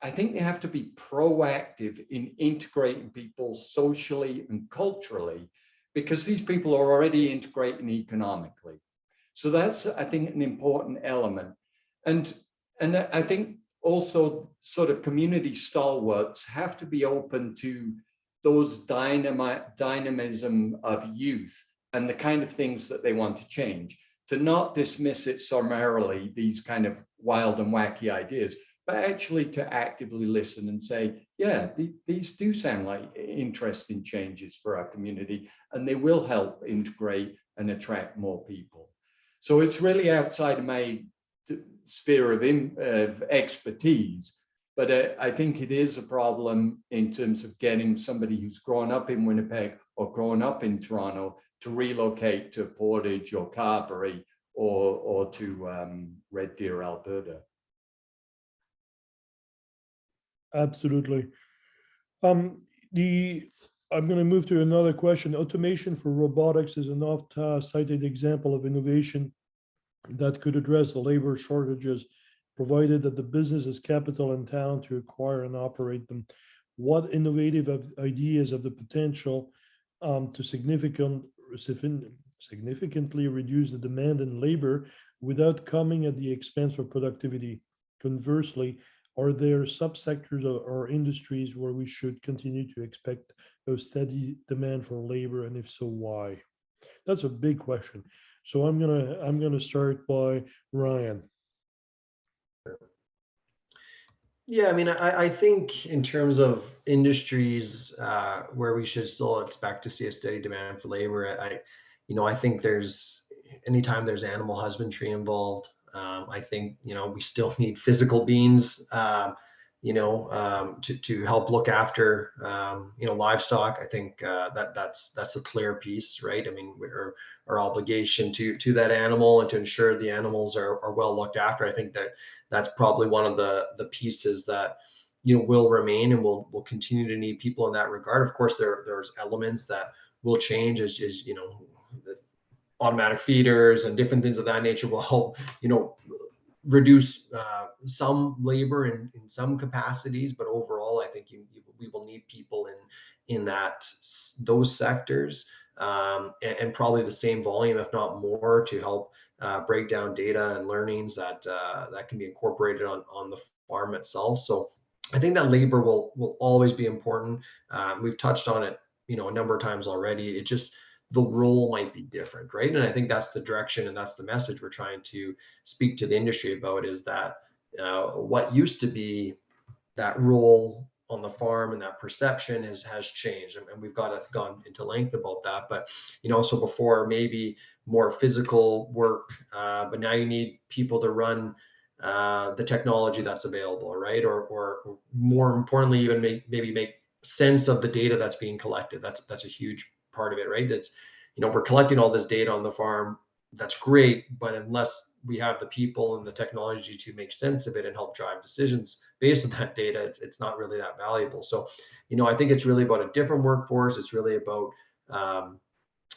I think they have to be proactive in integrating people socially and culturally, because these people are already integrating economically. So that's, I think, an important element. And I think also sort of community stalwarts have to be open to those dynamism of youth and the kind of things that they want to change, to not dismiss it summarily, these kind of wild and wacky ideas, but actually to actively listen and say, yeah, these do sound like interesting changes for our community, and they will help integrate and attract more people. So it's really outside of my sphere of expertise, but I think it is a problem in terms of getting somebody who's grown up in Winnipeg or grown up in Toronto to relocate to Portage or Carberry or to Red Deer, Alberta. Absolutely. I'm going to move to another question. Automation for robotics is an oft-cited example of innovation that could address the labor shortages, provided that the business has capital and talent to acquire and operate them. What innovative ideas have the potential to significantly reduce the demand in labor without coming at the expense of productivity? Conversely, are there subsectors or industries where we should continue to expect a steady demand for labor, and if so, why? That's a big question. So I'm gonna start by Ryan. Yeah, I mean, I think in terms of industries where we should still expect to see a steady demand for labor, I think anytime there's animal husbandry involved, I think, we still need physical beings, to help look after, livestock. I think that's a clear piece, right? I mean, our obligation to that animal and to ensure the animals are well looked after. I think that's probably one of the pieces that will remain, and we'll continue to need people in that regard. Of course, there's elements that will change as the automatic feeders and different things of that nature will help reduce some labor in some capacities, but overall I think we will need people in those sectors, and probably the same volume, if not more, to help break down data and learnings that can be incorporated on the farm itself. So I think that labor will always be important. We've touched on it a number of times already. It just, the role might be different, right? And I think that's the direction and that's the message we're trying to speak to the industry about, is that what used to be that role on the farm and that perception has changed, and we've gone into length about that. But so before, maybe more physical work, but now you need people to run the technology that's available, right? Or more importantly, even maybe make sense of the data that's being collected. That's a huge part of it, right? That's, we're collecting all this data on the farm. That's great, but unless we have the people and the technology to make sense of it and help drive decisions based on that data, it's not really that valuable. So, I think it's really about a different workforce. It's really about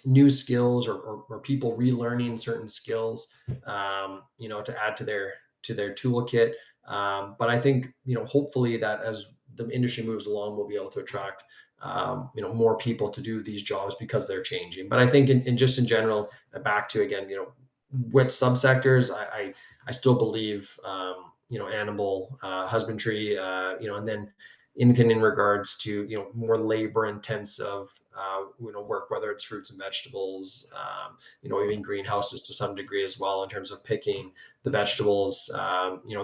new skills or people relearning certain skills, to add to their toolkit. But I think, hopefully that as the industry moves along, we'll be able to attract more people to do these jobs because they're changing. But I think in general, back to, again, which subsectors, I still believe, animal husbandry, and then anything in regards to, more labor intensive, work, whether it's fruits and vegetables, even greenhouses to some degree as well, in terms of picking the vegetables.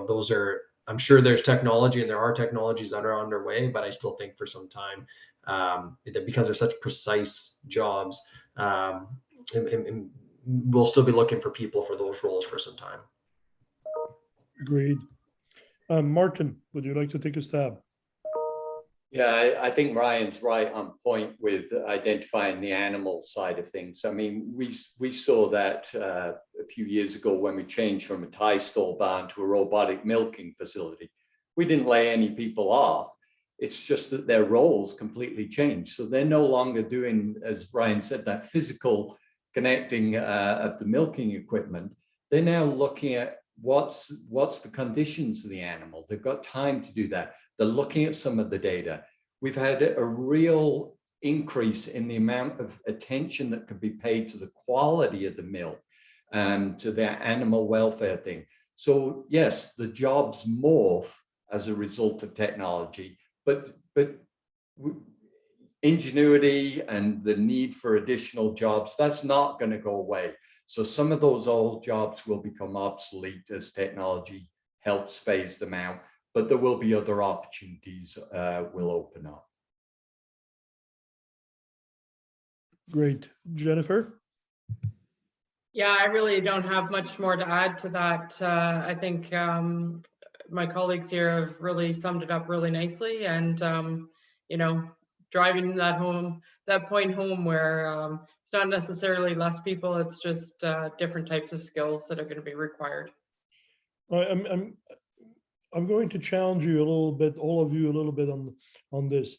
Those are, I'm sure there's technology and there are technologies that are underway, but I still think for some time, that because they're such precise jobs, and we'll still be looking for people for those roles for some time. Agreed. Martin, would you like to take a stab? Yeah, I think Ryan's right on point with identifying the animal side of things. I mean, we saw that a few years ago when we changed from a tie stall barn to a robotic milking facility. We didn't lay any people off. It's just that their roles completely changed. So they're no longer doing, as Ryan said, that physical connecting of the milking equipment. They're now looking at what's the conditions of the animal. They've got time to do that. They're looking at some of the data. We've had a real increase in the amount of attention that can be paid to the quality of the milk, to the animal welfare thing. So yes, the jobs morph as a result of technology, but ingenuity and the need for additional jobs, that's not going to go away. So some of those old jobs will become obsolete as technology helps phase them out, but there will be other opportunities will open up. Great. Jennifer? Yeah, I really don't have much more to add to that. I think my colleagues here have really summed it up really nicely, and you know, driving that point home where it's not necessarily less people, it's just different types of skills that are going to be required. I'm going to challenge you a little bit, all of you a little bit on this.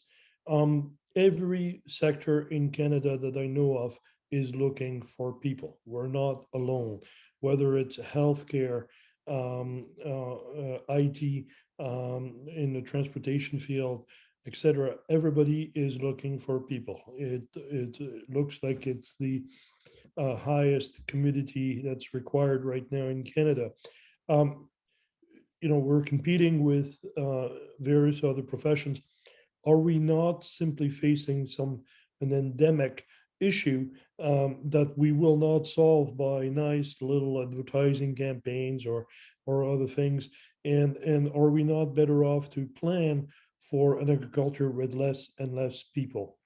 Every sector in Canada that I know of is looking for people. We're not alone, whether it's healthcare, IT, in the transportation field, etc. Everybody is looking for people. It looks like it's the highest commodity that's required right now in Canada. You know, we're competing with various other professions. Are we not simply facing an endemic issue that we will not solve by nice little advertising campaigns or other things? And are we not better off to plan for an agriculture with less and less people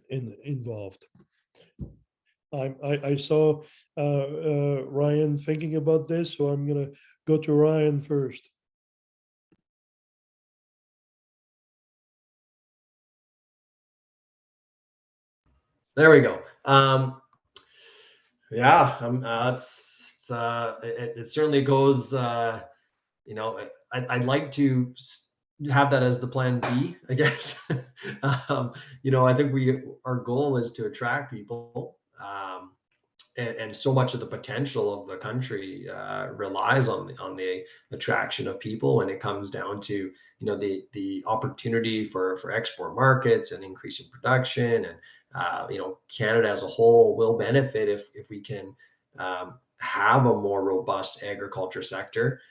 involved? I saw Ryan thinking about this, so I'm going to go to Ryan first. There we go. It certainly goes. You know, I'd like to have that as the plan B, I guess. You know, I think our goal is to attract people, and so much of the potential of the country relies on the attraction of people when it comes down to, you know, the opportunity for export markets and increasing production, and you know, Canada as a whole will benefit if we can have a more robust agriculture sector.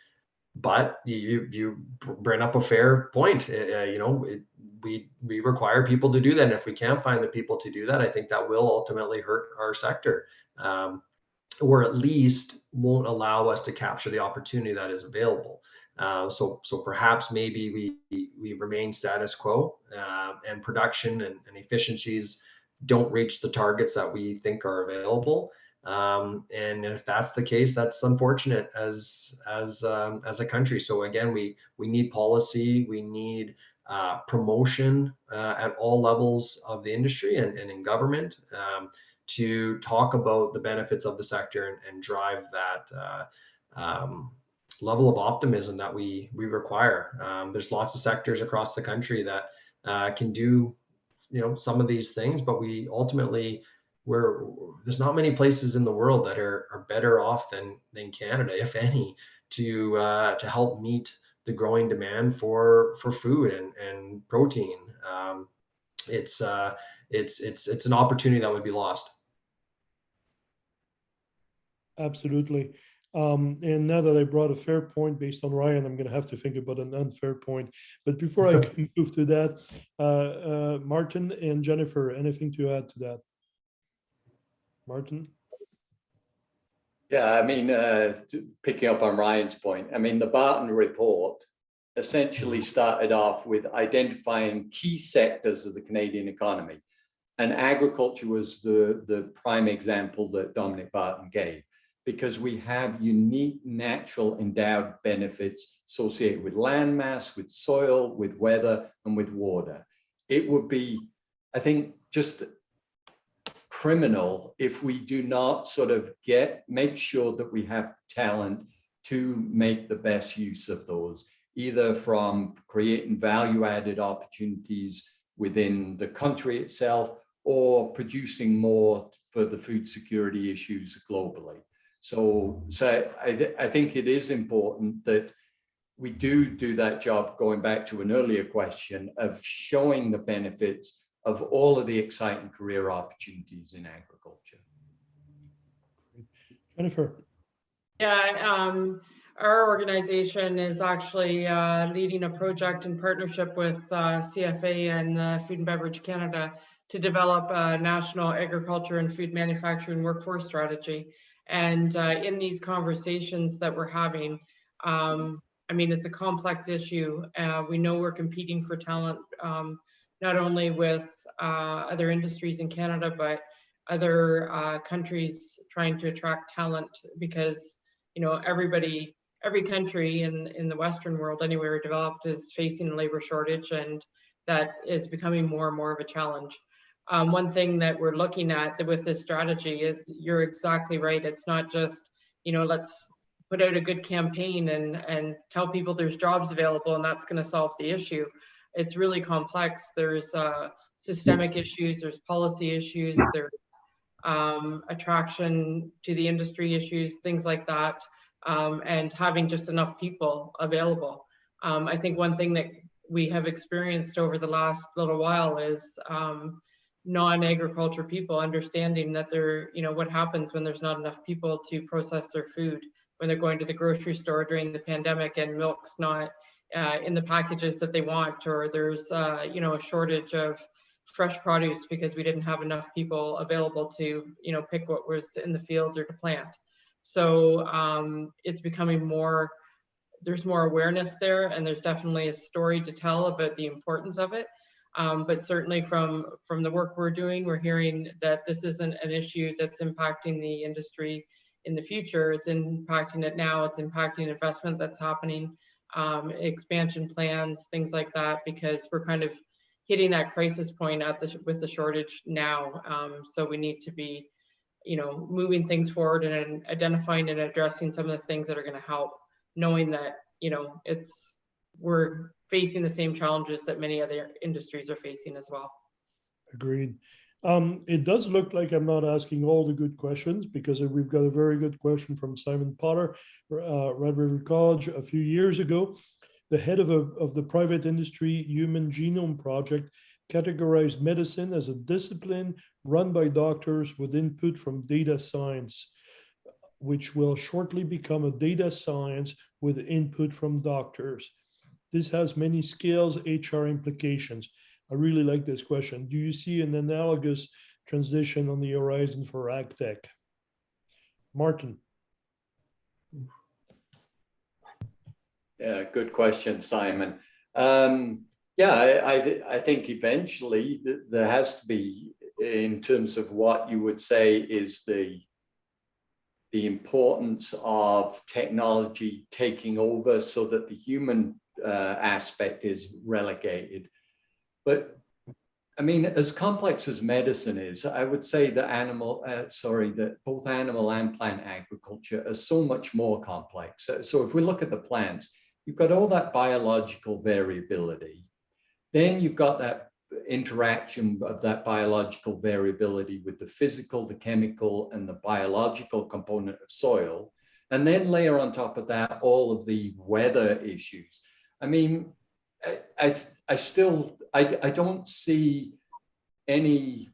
But you bring up a fair point. You know, we require people to do that, and if we can't find the people to do that, I think that will ultimately hurt our sector, or at least won't allow us to capture the opportunity that is available. So perhaps maybe we remain status quo, and production and efficiencies don't reach the targets that we think are available. And if that's the case, that's unfortunate as a country. So again, we need policy, we need promotion at all levels of the industry and in government, to talk about the benefits of the sector and drive that level of optimism that we require. There's lots of sectors across the country that can do, you know, some of these things, but we ultimately, there's not many places in the world that are better off than Canada, if any, to help meet the growing demand for food and protein. It's an opportunity that would be lost. Absolutely. And now that I brought a fair point based on Ryan, I'm going to have to think about an unfair point. But before I can move to that, Martin and Jennifer, anything to add to that? Martin? Yeah, I mean, picking up on Ryan's point, I mean, the Barton report essentially started off with identifying key sectors of the Canadian economy. And agriculture was the prime example that Dominic Barton gave, because we have unique natural endowed benefits associated with land mass, with soil, with weather, and with water. It would be, I think, just criminal if we do not sort of make sure that we have talent to make the best use of those, either from creating value-added opportunities within the country itself or producing more for the food security issues globally. So I think it is important that we do that job, going back to an earlier question, of showing the benefits of all of the exciting career opportunities in agriculture. Jennifer. Yeah, our organization is actually leading a project in partnership with CFA and Food and Beverage Canada to develop a national agriculture and food manufacturing workforce strategy. And in these conversations that we're having, I mean, it's a complex issue. We know we're competing for talent, not only with other industries in Canada, but other countries trying to attract talent, because you know, every country in the Western world, anywhere developed, is facing a labor shortage, and that is becoming more and more of a challenge. One thing that we're looking at with this strategy, you're exactly right. It's not just, you know, let's put out a good campaign and tell people there's jobs available and that's going to solve the issue. It's really complex. There's systemic issues, there's policy issues, there's attraction to the industry issues, things like that, and having just enough people available. I think one thing that we have experienced over the last little while is non-agriculture people understanding that they're, you know, what happens when there's not enough people to process their food, when they're going to the grocery store during the pandemic and milk's not in the packages that they want, or there's you know, a shortage of fresh produce because we didn't have enough people available to, you know, pick what was in the fields or to plant. So it's becoming more, there's more awareness there, and there's definitely a story to tell about the importance of it. But certainly from the work we're doing, we're hearing that this isn't an issue that's impacting the industry in the future. It's impacting it now. It's impacting investment that's happening, expansion plans, things like that, because we're kind of hitting that crisis point with the shortage now. So we need to be, you know, moving things forward and identifying and addressing some of the things that are going to help, knowing that, you know, we're facing the same challenges that many other industries are facing as well. Agreed. It does look like I'm not asking all the good questions, because we've got a very good question from Simon Potter, Red River College, a few years ago. The head of the private industry Human Genome Project categorized medicine as a discipline run by doctors with input from data science, which will shortly become a data science with input from doctors. This has many skills, HR implications. I really like this question. Do you see an analogous transition on the horizon for AgTech? Martin. Yeah, good question, Simon. Yeah, I think eventually there has to be, in terms of what you would say is the importance of technology taking over so that the human aspect is relegated. But I mean, as complex as medicine is, I would say that that both animal and plant agriculture are so much more complex. So if we look at the plants, you've got all that biological variability. Then you've got that interaction of that biological variability with the physical, the chemical, and the biological component of soil. And then layer on top of that all of the weather issues. I mean, I don't see any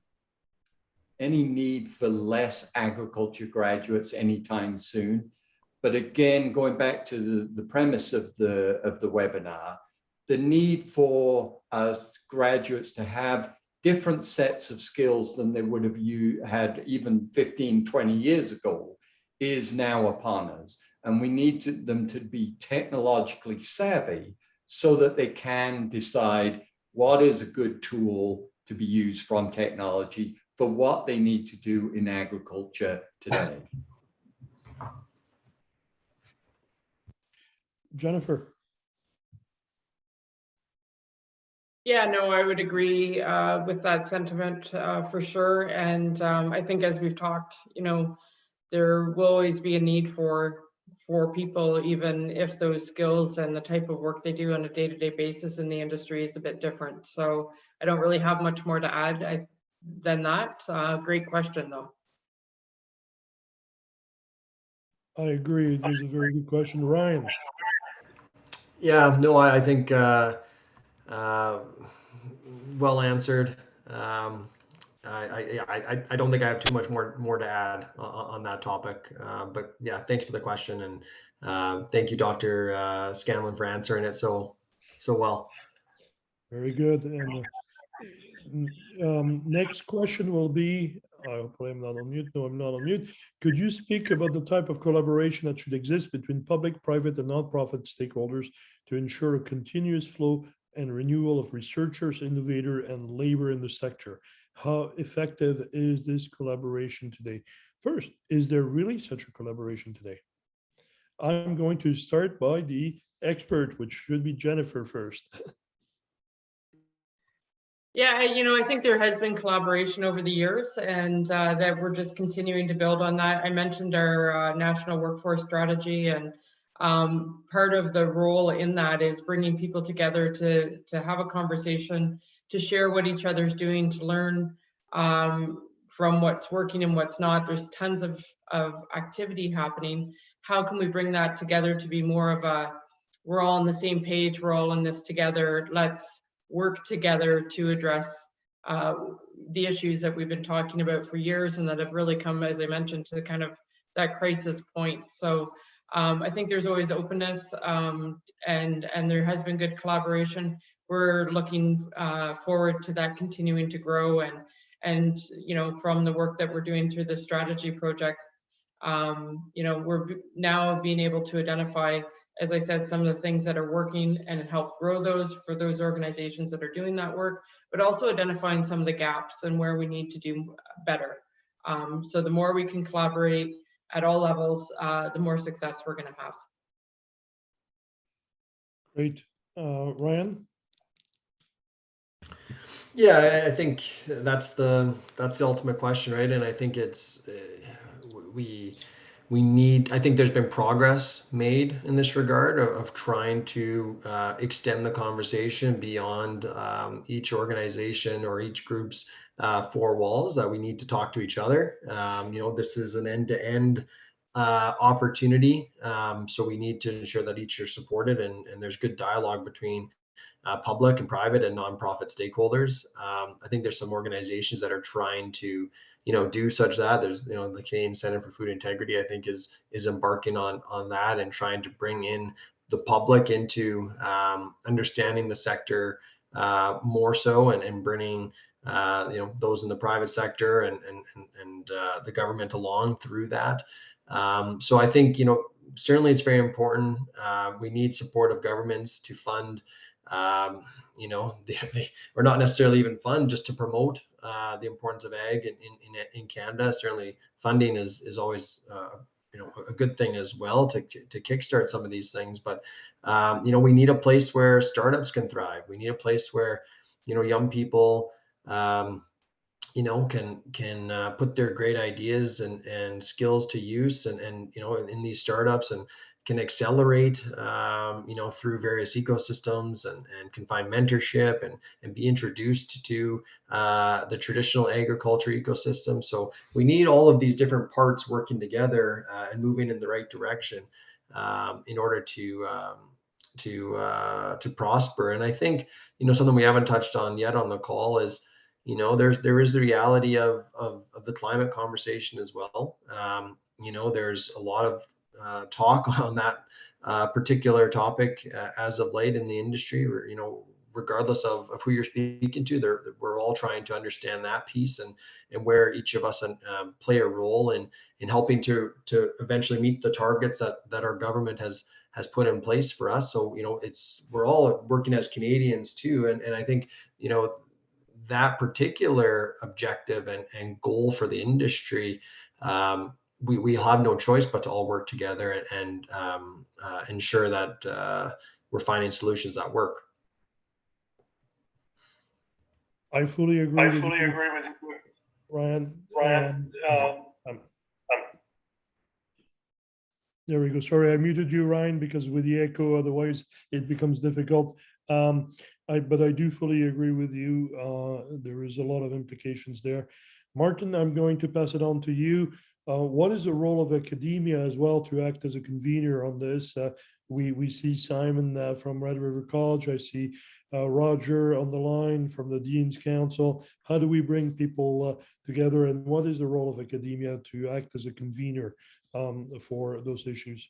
need for less agriculture graduates anytime soon. But again, going back to the premise of the webinar, the need for graduates to have different sets of skills than they would have had even 15, 20 years ago is now upon us. And we need them to be technologically savvy so that they can decide what is a good tool to be used from technology for what they need to do in agriculture today. Jennifer. Yeah, no, I would agree with that sentiment for sure. And I think as we've talked, you know, there will always be a need for people, even if those skills and the type of work they do on a day-to-day basis in the industry is a bit different. So I don't really have much more to add than that. Great question, though. I agree. It was a very good question. Ryan? Yeah, no, I think well answered. I don't think I have too much more to add on that topic. But yeah, thanks for the question, and thank you, Dr. Scanlon, for answering it so well. Very good. And next question will be, I hope I'm not on mute. No, I'm not on mute. Could you speak about the type of collaboration that should exist between public, private, and nonprofit stakeholders to ensure a continuous flow and renewal of researchers, innovators, and labor in the sector? How effective is this collaboration today? First, is there really such a collaboration today? I'm going to start by the expert, which should be Jennifer first. Yeah, I think there has been collaboration over the years, and that we're just continuing to build on that. I mentioned our national workforce strategy, and part of the role in that is bringing people together to have a conversation, to share what each other's doing, to learn from what's working and what's not. There's tons of activity happening. How can we bring that together to be more of a, we're all on the same page, we're all in this together, let's work together to address the issues that we've been talking about for years and that have really come, as I mentioned, to kind of that crisis point. So I think there's always openness, and there has been good collaboration. We're looking forward to that continuing to grow, and from the work that we're doing through the strategy project, we're now being able to identify, as I said, some of the things that are working and help grow those for those organizations that are doing that work, but also identifying some of the gaps and where we need to do better. So the more we can collaborate at all levels, the more success we're going to have. Great. Ryan? Yeah, I think that's the ultimate question, right? And I think it's we need, I think there's been progress made in this regard of trying to extend the conversation beyond each organization or each group's four walls, that we need to talk to each other. This is an end-to-end opportunity. So we need to ensure that each are supported, and there's good dialogue between public and private and nonprofit stakeholders. I think there's some organizations that are trying to do such that. There's the Canadian Center for Food Integrity, I think, is embarking on that and trying to bring in the public into understanding the sector more so, and bringing those in the private sector and the government along through that. So I think certainly it's very important. We need support of governments to fund or not necessarily even fund, just to promote the importance of ag in Canada. Certainly funding is always a good thing as well to kickstart some of these things. But we need a place where startups can thrive. We need a place where young people can put their great ideas and skills to use, and in these startups, and can accelerate through various ecosystems, and can find mentorship and be introduced to the traditional agriculture ecosystem. So we need all of these different parts working together and moving in the right direction in order to prosper. And I think something we haven't touched on yet on the call is there is the reality of the climate conversation as well. There's a lot of talk on that particular topic as of late in the industry. Regardless of who you're speaking to, we're all trying to understand that piece, and where each of us play a role in helping to eventually meet the targets that our government has put in place for us. So we're all working as Canadians too, and I think that particular objective and goal for the industry, we have no choice but to all work together and ensure that we're finding solutions that work. I fully agree with you, Ryan. There we go. Sorry, I muted you, Ryan, because with the echo, otherwise it becomes difficult. But I do fully agree with you. There is a lot of implications there. Martin, I'm going to pass it on to you. What is the role of academia as well to act as a convener on this? We see Simon from Red River College. I see Roger on the line from the Dean's Council. How do we bring people together, and what is the role of academia to act as a convener for those issues?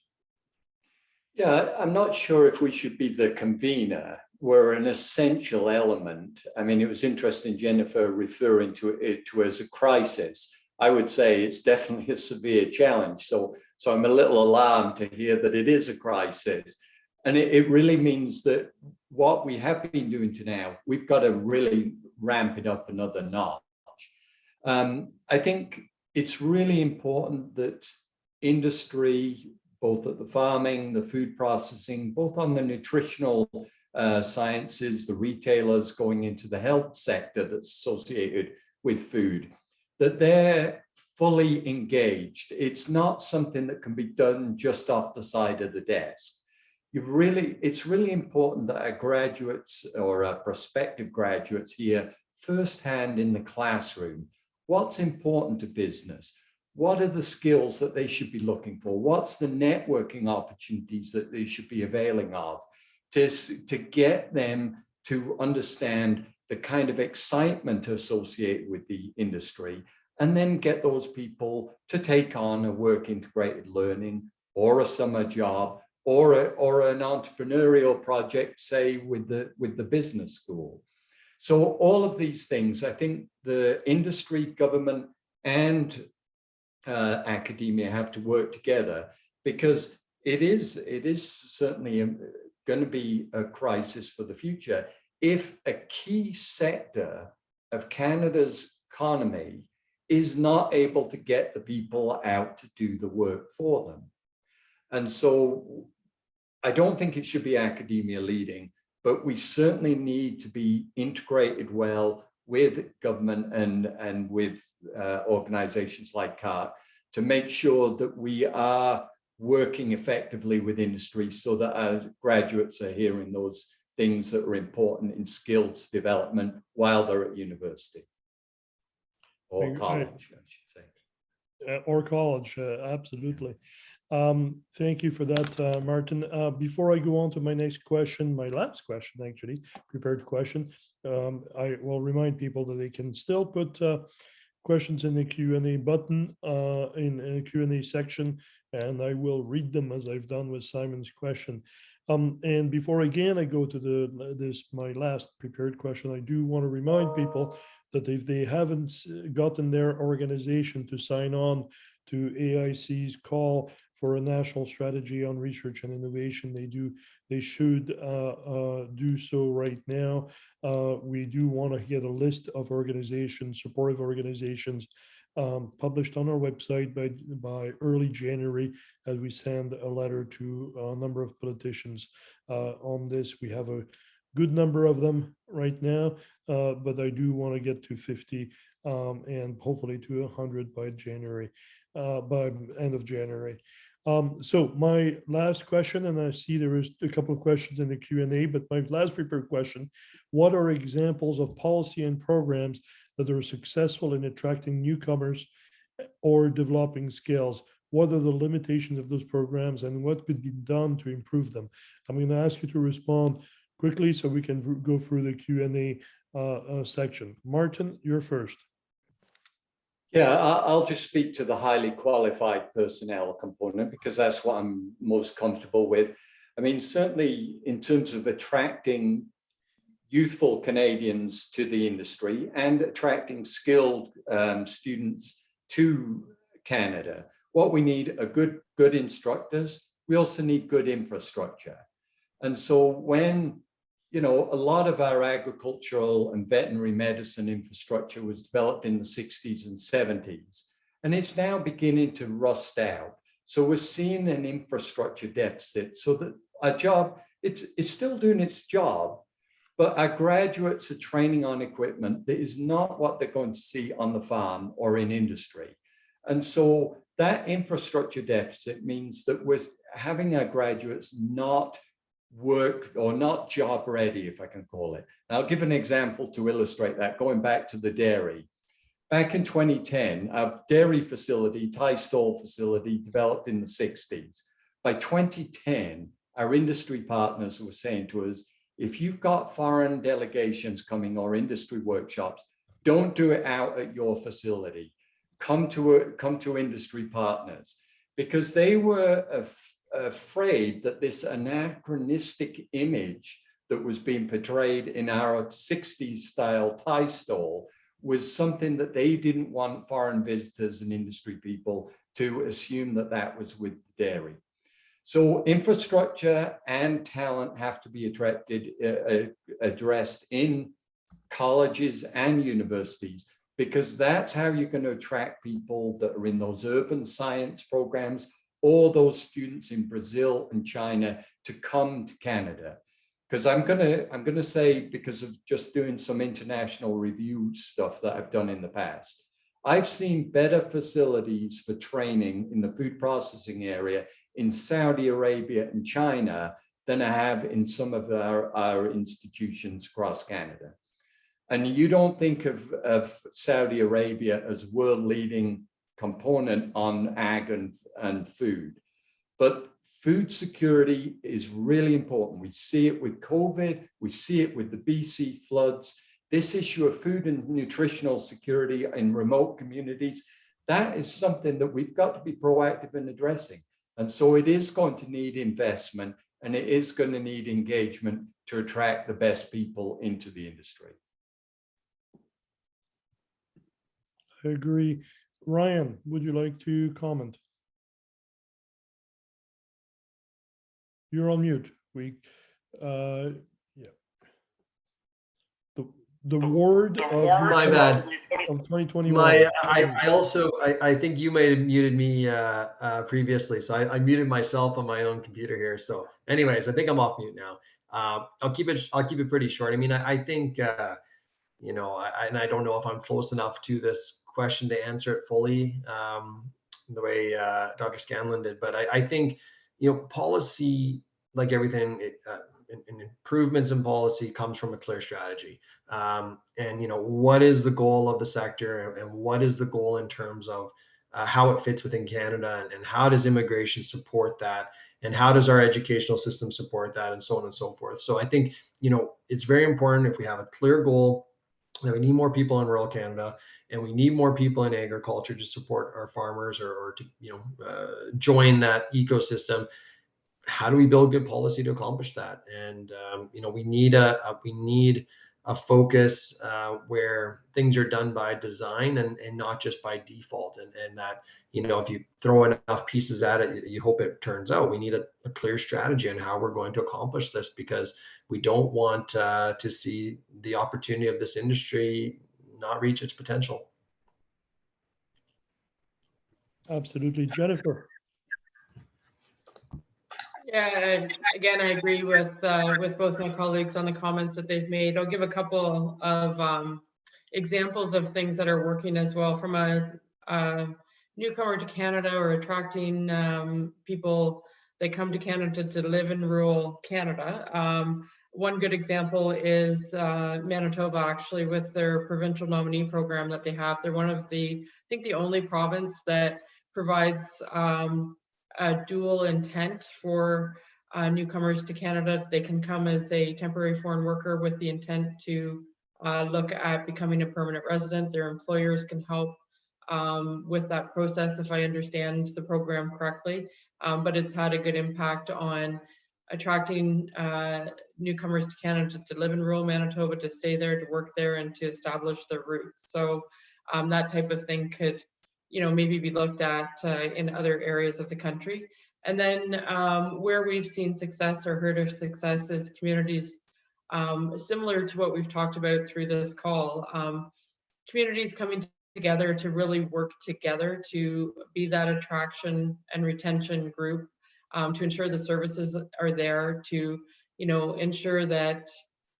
Yeah, I'm not sure if we should be the convener. We're an essential element. I mean, it was interesting, Jennifer referring to it as a crisis. I would say it's definitely a severe challenge. So I'm a little alarmed to hear that it is a crisis. And it really means that what we have been doing to now, we've got to really ramp it up another notch. I think it's really important that industry, both at the farming, the food processing, both on the nutritional sciences, the retailers going into the health sector that's associated with food, that they're fully engaged. It's not something that can be done just off the side of the desk. It's really important that our graduates or our prospective graduates hear firsthand in the classroom what's important to business. What are the skills that they should be looking for? What's the networking opportunities that they should be availing of to get them to understand the kind of excitement associated with the industry, and then get those people to take on a work integrated learning or a summer job or an entrepreneurial project, say with the business school. So all of these things, I think the industry, government, and academia have to work together, because it is certainly going to be a crisis for the future if a key sector of Canada's economy is not able to get the people out to do the work for them. And so I don't think it should be academia leading, but we certainly need to be integrated well with government and with organizations like CART to make sure that we are working effectively with industry so that our graduates are hearing those things that are important in skills development while they're at university or college, I should say. Or college, absolutely. Thank you for that, Martin. Before I go on to my next question, my last question, actually, prepared question, I will remind people that they can still put questions in the Q&A button in the Q&A section, and I will read them as I've done with Simon's question. And before again I go to my last prepared question, I do want to remind people that if they haven't gotten their organization to sign on to AIC's call for a national strategy on research and innovation, they should do so right now. We do want to get a list of organizations, supportive organizations, published on our website by early January, as we send a letter to a number of politicians on this. We have a good number of them right now, but I do want to get to 50 and hopefully to 100 by January, by end of January. So my last question, and I see there is a couple of questions in the Q&A, but my last prepared question: what are examples of policy and programs that are successful in attracting newcomers or developing skills? What are the limitations of those programs, and what could be done to improve them? I'm going to ask you to respond quickly so we can go through the Q&A section. Martin, you're first. Yeah, I'll just speak to the highly qualified personnel component because that's what I'm most comfortable with. I mean, certainly in terms of attracting youthful Canadians to the industry and attracting skilled students to Canada, what we need are good instructors. We also need good infrastructure. And so when, you know, a lot of our agricultural and veterinary medicine infrastructure was developed in the 60s and 70s, and it's now beginning to rust out. So we're seeing an infrastructure deficit, so that our job, it's still doing its job, but our graduates are training on equipment that is not what they're going to see on the farm or in industry. And so that infrastructure deficit means that we're having our graduates not work or not job ready, if I can call it. And I'll give an example to illustrate that, going back to the dairy. back in 2010, a dairy facility, Thai stall facility, developed in the 60s. By 2010, our industry partners were saying to us, if you've got foreign delegations coming or industry workshops, don't do it out at your facility. Come to industry partners, because they were afraid that this anachronistic image that was being portrayed in our 60s style Thai stall was something that they didn't want foreign visitors and industry people to assume that that was with dairy. So infrastructure and talent have to be addressed in colleges and universities, because that's how you're going to attract people that are in those urban science programs, or those students in Brazil and China to come to Canada. Because I'm gonna say, because of just doing some international review stuff that I've done in the past, I've seen better facilities for training in the food processing area in Saudi Arabia and China than I have in some of our institutions across Canada. And you don't think of Saudi Arabia as world leading component on ag and food. But food security is really important. We see it with COVID, we see it with the BC floods. This issue of food and nutritional security in remote communities, that is something that we've got to be proactive in addressing. And so it is going to need investment, and it is going to need engagement to attract the best people into the industry. I agree. Ryan, would you like to comment? You're on mute. The word of My bad. Of 2021. I think you may have muted me previously, so I muted myself on my own computer here. So, anyways, I think I'm off mute now. I'll keep it pretty short. I mean, I think you know, and I don't know if I'm close enough to this question to answer it fully the way Dr. Scanlon did, but I think, you know, policy, like everything, and improvements in policy comes from a clear strategy. And, you know, what is the goal of the sector, and what is the goal in terms of how it fits within Canada, and how does immigration support that, and how does our educational system support that, and so on and so forth. So I think, you know, it's very important, if we have a clear goal, that we need more people in rural Canada, and we need more people in agriculture to support our farmers, or to, you know, join that ecosystem. How do we build good policy to accomplish that? And you know, we need a focus where things are done by design, and not just by default, and that, you know, if you throw enough pieces at it, you hope it turns out. We need a clear strategy on how we're going to accomplish this, because we don't want to see the opportunity of this industry not reach its potential. Absolutely. Jennifer. Yeah, again, I agree with both my colleagues on the comments that they've made. I'll give a couple of examples of things that are working as well from a newcomer to Canada, or attracting people that come to Canada to live in rural Canada. One good example is Manitoba, actually, with their provincial nominee program that they have. They're one of the, I think, the only province that provides a dual intent for newcomers to Canada. They can come as a temporary foreign worker with the intent to look at becoming a permanent resident. Their employers can help with that process, if I understand the program correctly. But it's had a good impact on attracting newcomers to Canada to live in rural Manitoba, to stay there, to work there, and to establish their roots. So that type of thing could, you know, maybe be looked at in other areas of the country. And then where we've seen success or heard of success is communities similar to what we've talked about through this call. Communities coming together to really work together to be that attraction and retention group, to ensure the services are there, to, you know, ensure that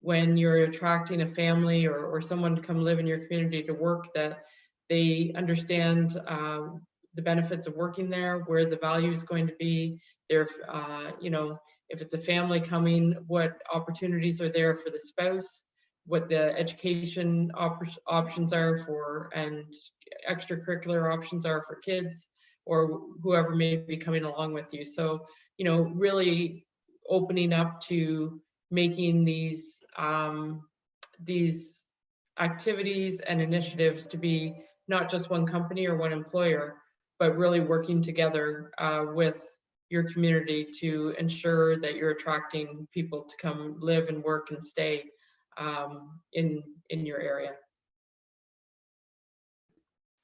when you're attracting a family or someone to come live in your community to work, that they understand the benefits of working there, where the value is going to be there. You know, if it's a family coming, what opportunities are there for the spouse, what the education options are for, and extracurricular options are for kids or whoever may be coming along with you. So, you know, really opening up to making these activities and initiatives to be not just one company or one employer, but really working together with your community to ensure that you're attracting people to come live and work and stay in your area.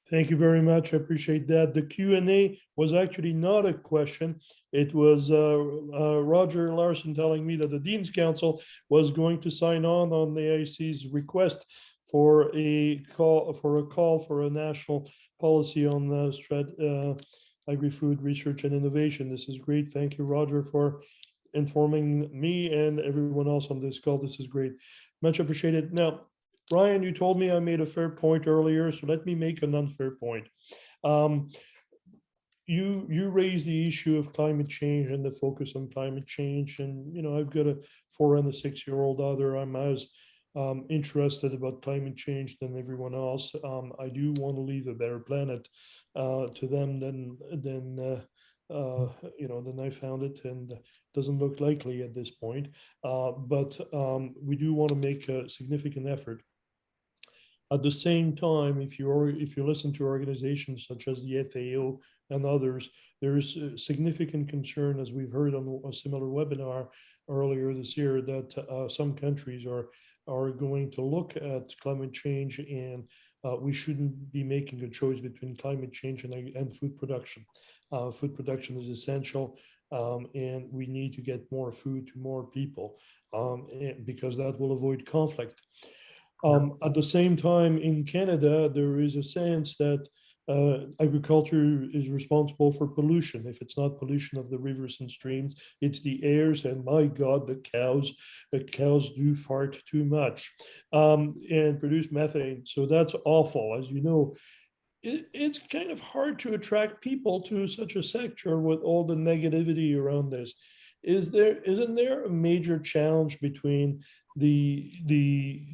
Thank you very much. I appreciate that. The Q&A was actually not a question. It was Roger Larson telling me that the Dean's Council was going to sign on the AIC's request for a call for a national policy on agri-food research and innovation. This is great. Thank you, Roger, for informing me and everyone else on this call. This is great. Much appreciated. Now, Ryan, you told me I made a fair point earlier, so let me make an unfair point. You raised the issue of climate change and the focus on climate change, and you know, I've got a 4 and a 6-year-old daughter. I'm as interested about climate change than everyone else. I do want to leave a better planet to them than I found it, and doesn't look likely at this point. But we do want to make a significant effort. At the same time, if you listen to organizations such as the FAO and others, there is a significant concern, as we've heard on a similar webinar earlier this year, that some countries are going to look at climate change, and we shouldn't be making a choice between climate change and food production. Food production is essential, and we need to get more food to more people because that will avoid conflict. At the same time, in Canada, there is a sense that agriculture is responsible for pollution. If it's not pollution of the rivers and streams, it's the airs, and my God, the cows do fart too much and produce methane. So that's awful. As you know, it's kind of hard to attract people to such a sector with all the negativity around this. Isn't there a major challenge between the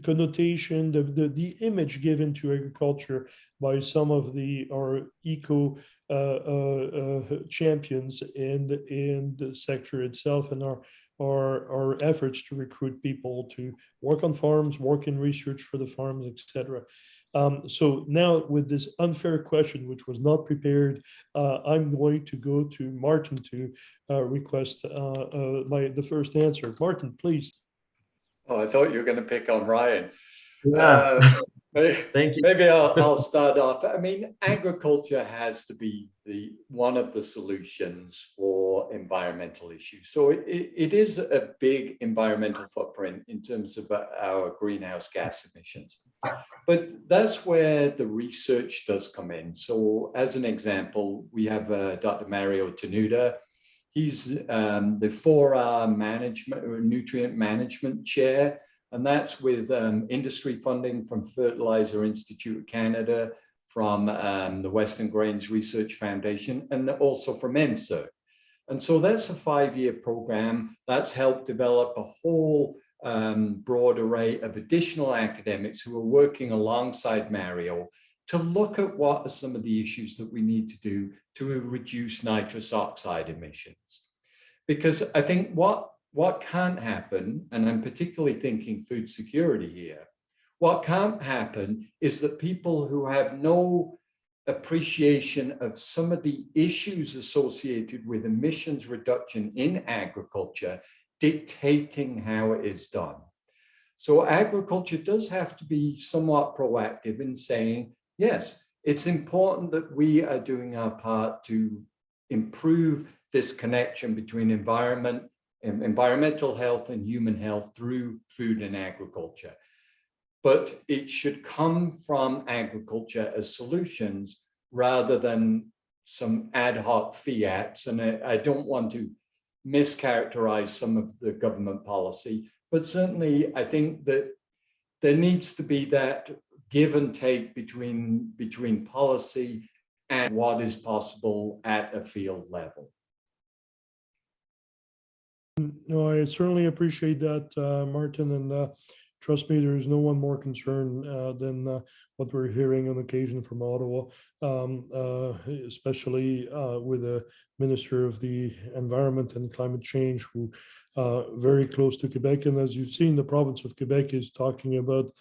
connotation, the image given to agriculture by some of our eco champions in the sector itself, and our efforts to recruit people to work on farms, work in research for the farms, etc. So now, with this unfair question, which was not prepared, I'm going to go to Martin to request the first answer. Martin, please. Oh, I thought you were going to pick on Ryan. Yeah. Thank you. Maybe I'll start off. I mean, agriculture has to be one of the solutions for environmental issues. So it is a big environmental footprint in terms of our greenhouse gas emissions. But that's where the research does come in. So as an example, we have Dr. Mario Tenuta. He's the 4R nutrient management chair, and that's with industry funding from Fertilizer Institute of Canada, from the Western Grains Research Foundation, and also from NSERC. And so that's a 5-year program that's helped develop a whole broad array of additional academics who are working alongside Mario to look at what are some of the issues that we need to do to reduce nitrous oxide emissions. Because I think what can't happen, and I'm particularly thinking food security here, what can't happen is that people who have no appreciation of some of the issues associated with emissions reduction in agriculture dictating how it is done. So agriculture does have to be somewhat proactive in saying, yes, it's important that we are doing our part to improve this connection between environmental health and human health through food and agriculture. But it should come from agriculture as solutions rather than some ad hoc fiats. And I don't want to mischaracterize some of the government policy, but certainly I think that there needs to be that give and take between policy and what is possible at a field level. No, I certainly appreciate that, Martin. And trust me, there is no one more concerned than what we're hearing on occasion from Ottawa, especially with the Minister of the Environment and Climate Change, who very close to Quebec. And as you've seen, the province of Quebec is talking about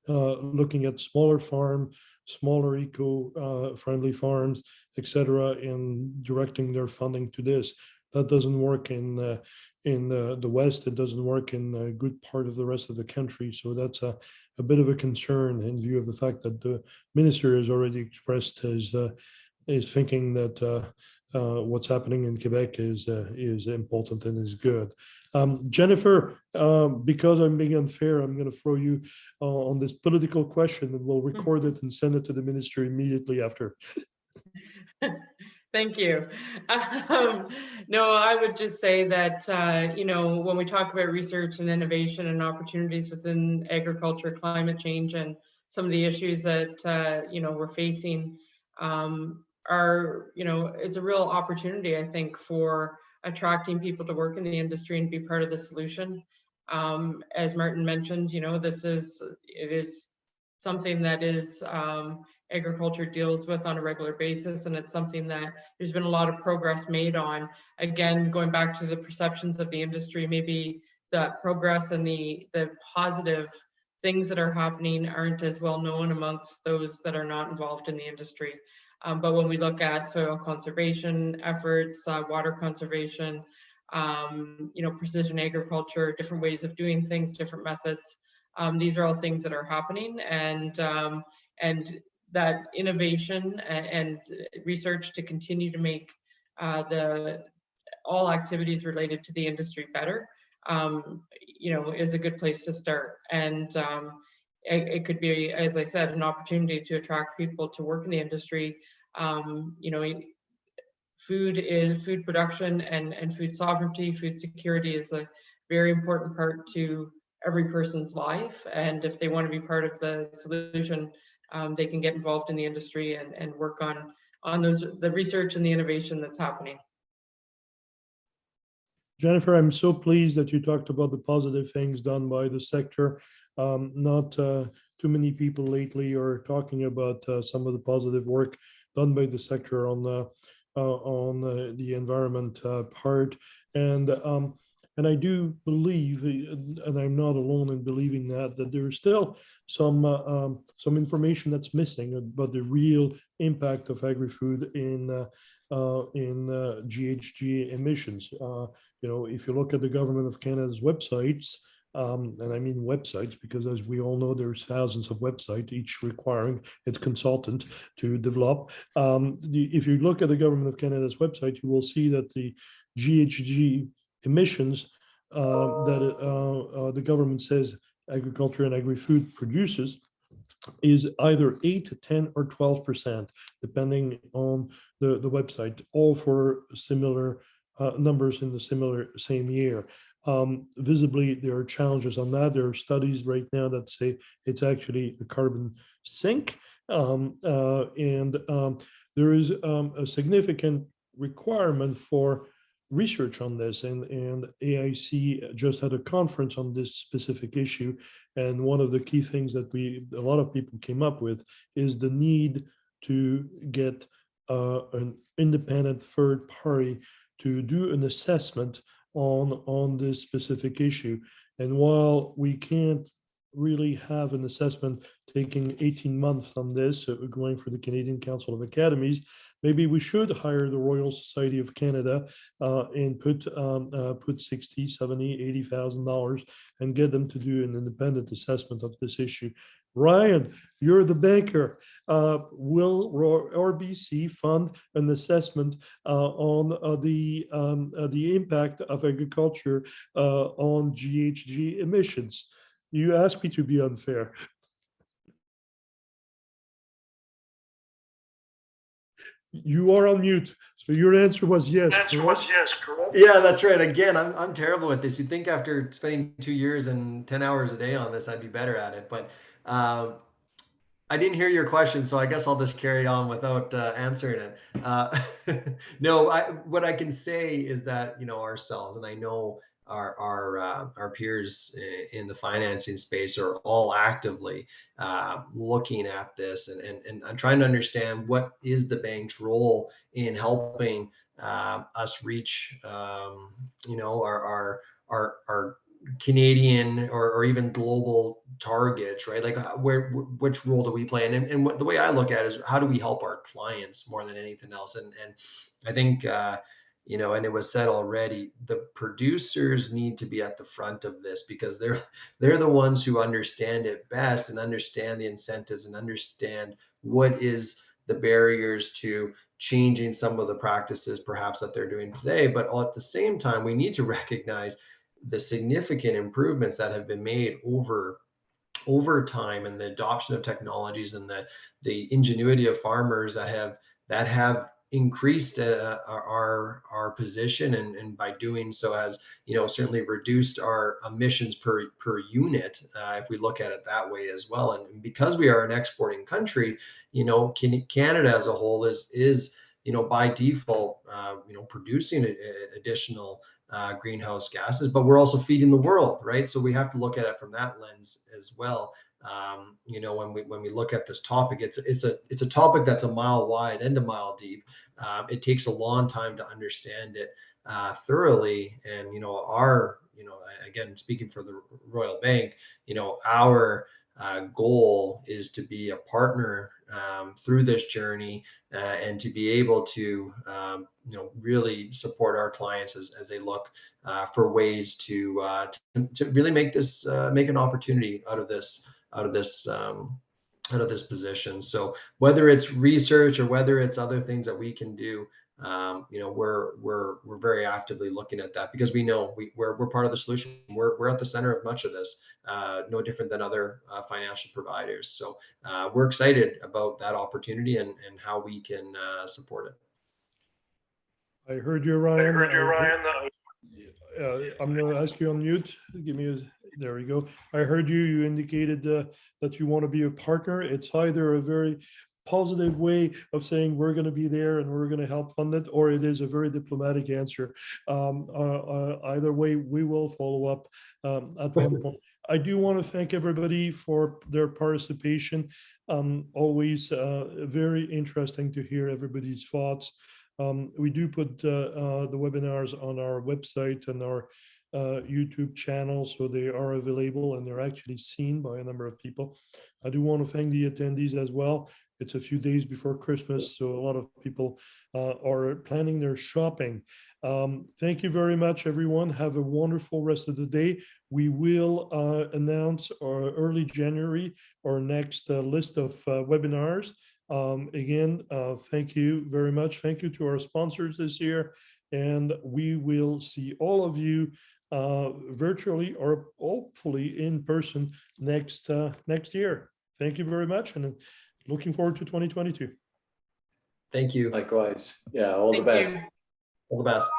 looking at smaller eco-friendly farms, etc., and directing their funding to this. That doesn't work in the West. It doesn't work in a good part of the rest of the country. So that's a bit of a concern in view of the fact that the minister has already expressed his thinking that what's happening in Quebec is important and is good. Jennifer, because I'm being unfair, I'm going to throw you on this political question, and we'll record it and send it to the minister immediately after. Thank you. No, I would just say that, when we talk about research and innovation and opportunities within agriculture, climate change, and some of the issues that, we're facing it's a real opportunity, I think, for attracting people to work in the industry and be part of the solution. As Martin mentioned, it is something that is agriculture deals with on a regular basis, and it's something that there's been a lot of progress made on. Again, going back to the perceptions of the industry, maybe that progress and the positive things that are happening aren't as well known amongst those that are not involved in the industry. But when we look at soil conservation efforts, water conservation, precision agriculture, different ways of doing things, different methods, these are all things that are happening, and that innovation and research to continue to make all activities related to the industry better, is a good place to start. And it could be, as I said, an opportunity to attract people to work in the industry. Food production and food sovereignty, food security is a very important part to every person's life. And if they want to be part of the solution, they can get involved in the industry and work on the research and the innovation that's happening. Jennifer, I'm so pleased that you talked about the positive things done by the sector. Not too many people lately are talking about some of the positive work done by the sector on the environment part. And I do believe, and I'm not alone in believing that there's still some information that's missing about the real impact of agri-food in GHG emissions. If you look at the Government of Canada's websites, and I mean websites, because as we all know, there's thousands of websites, each requiring its consultant to develop. If you look at the Government of Canada's website, you will see that the GHG emissions that the government says agriculture and agri-food produces is either 8, 10, or 12%, depending on the website, all for similar numbers in the same year. Visibly, there are challenges on that. There are studies right now that say it's actually a carbon sink. There is a significant requirement for research on this, and AIC just had a conference on this specific issue. And one of the key things that a lot of people came up with is the need to get an independent third party to do an assessment on this specific issue. And while we can't really have an assessment taking 18 months on this, going for the Canadian Council of Academies, maybe we should hire the Royal Society of Canada and put $60,000, $70,000, $80,000 and get them to do an independent assessment of this issue. Ryan, you're the banker. Will RBC fund an assessment on the impact of agriculture on GHG emissions? You asked me to be unfair. You are on mute, so your answer was yes. Correct? Yeah, that's right. Again, I'm terrible at this. You'd think after spending 2 years and 10 hours a day on this, I'd be better at it. But I didn't hear your question, so I guess I'll just carry on without answering it. No, what I can say is that ourselves, and I know our peers in the financing space are all actively looking at this and trying to understand what is the bank's role in helping us reach our Canadian or even global targets, right? Like which role do we play? And the way I look at it is how do we help our clients more than anything else? And I think, and it was said already, the producers need to be at the front of this because they're the ones who understand it best and understand the incentives and understand what is the barriers to changing some of the practices perhaps that they're doing today. But at the same time, we need to recognize the significant improvements that have been made over time, and the adoption of technologies and the ingenuity of farmers that have increased our position, and by doing so has certainly reduced our emissions per unit, if we look at it that way as well. And because we are an exporting country, Canada as a whole is by default producing additional greenhouse gases, but we're also feeding the world, right? So we have to look at it from that lens as well. When we look at this topic, it's a topic that's a mile wide and a mile deep. It takes a long time to understand it thoroughly, and again, speaking for the Royal Bank, our goal is to be a partner through this journey and to be able to really support our clients as they look for ways to really make an opportunity out of this position. So whether it's research or whether it's other things that we can do, we're very actively looking at that because we know we're part of the solution. We're at the center of much of this, no different than other financial providers. So we're excited about that opportunity and how we can support it. I heard you, Ryan. I'm going to ask you on mute. There we go. I heard you. You indicated that you want to be a partner. It's either a very positive way of saying we're going to be there and we're going to help fund it, or it is a very diplomatic answer. Either way, we will follow up at one point. I do want to thank everybody for their participation. Always very interesting to hear everybody's thoughts. We do put the webinars on our website and our YouTube channel, so they are available and they're actually seen by a number of people. I do want to thank the attendees as well. It's a few days before Christmas, so a lot of people are planning their shopping. Thank you very much, everyone. Have a wonderful rest of the day. We will announce early January our next list of webinars. Again, thank you very much. Thank you to our sponsors this year, and we will see all of you virtually or hopefully in person next year. Thank you very much, and looking forward to 2022. Thank you. Likewise. Yeah, all the best. you. All the best.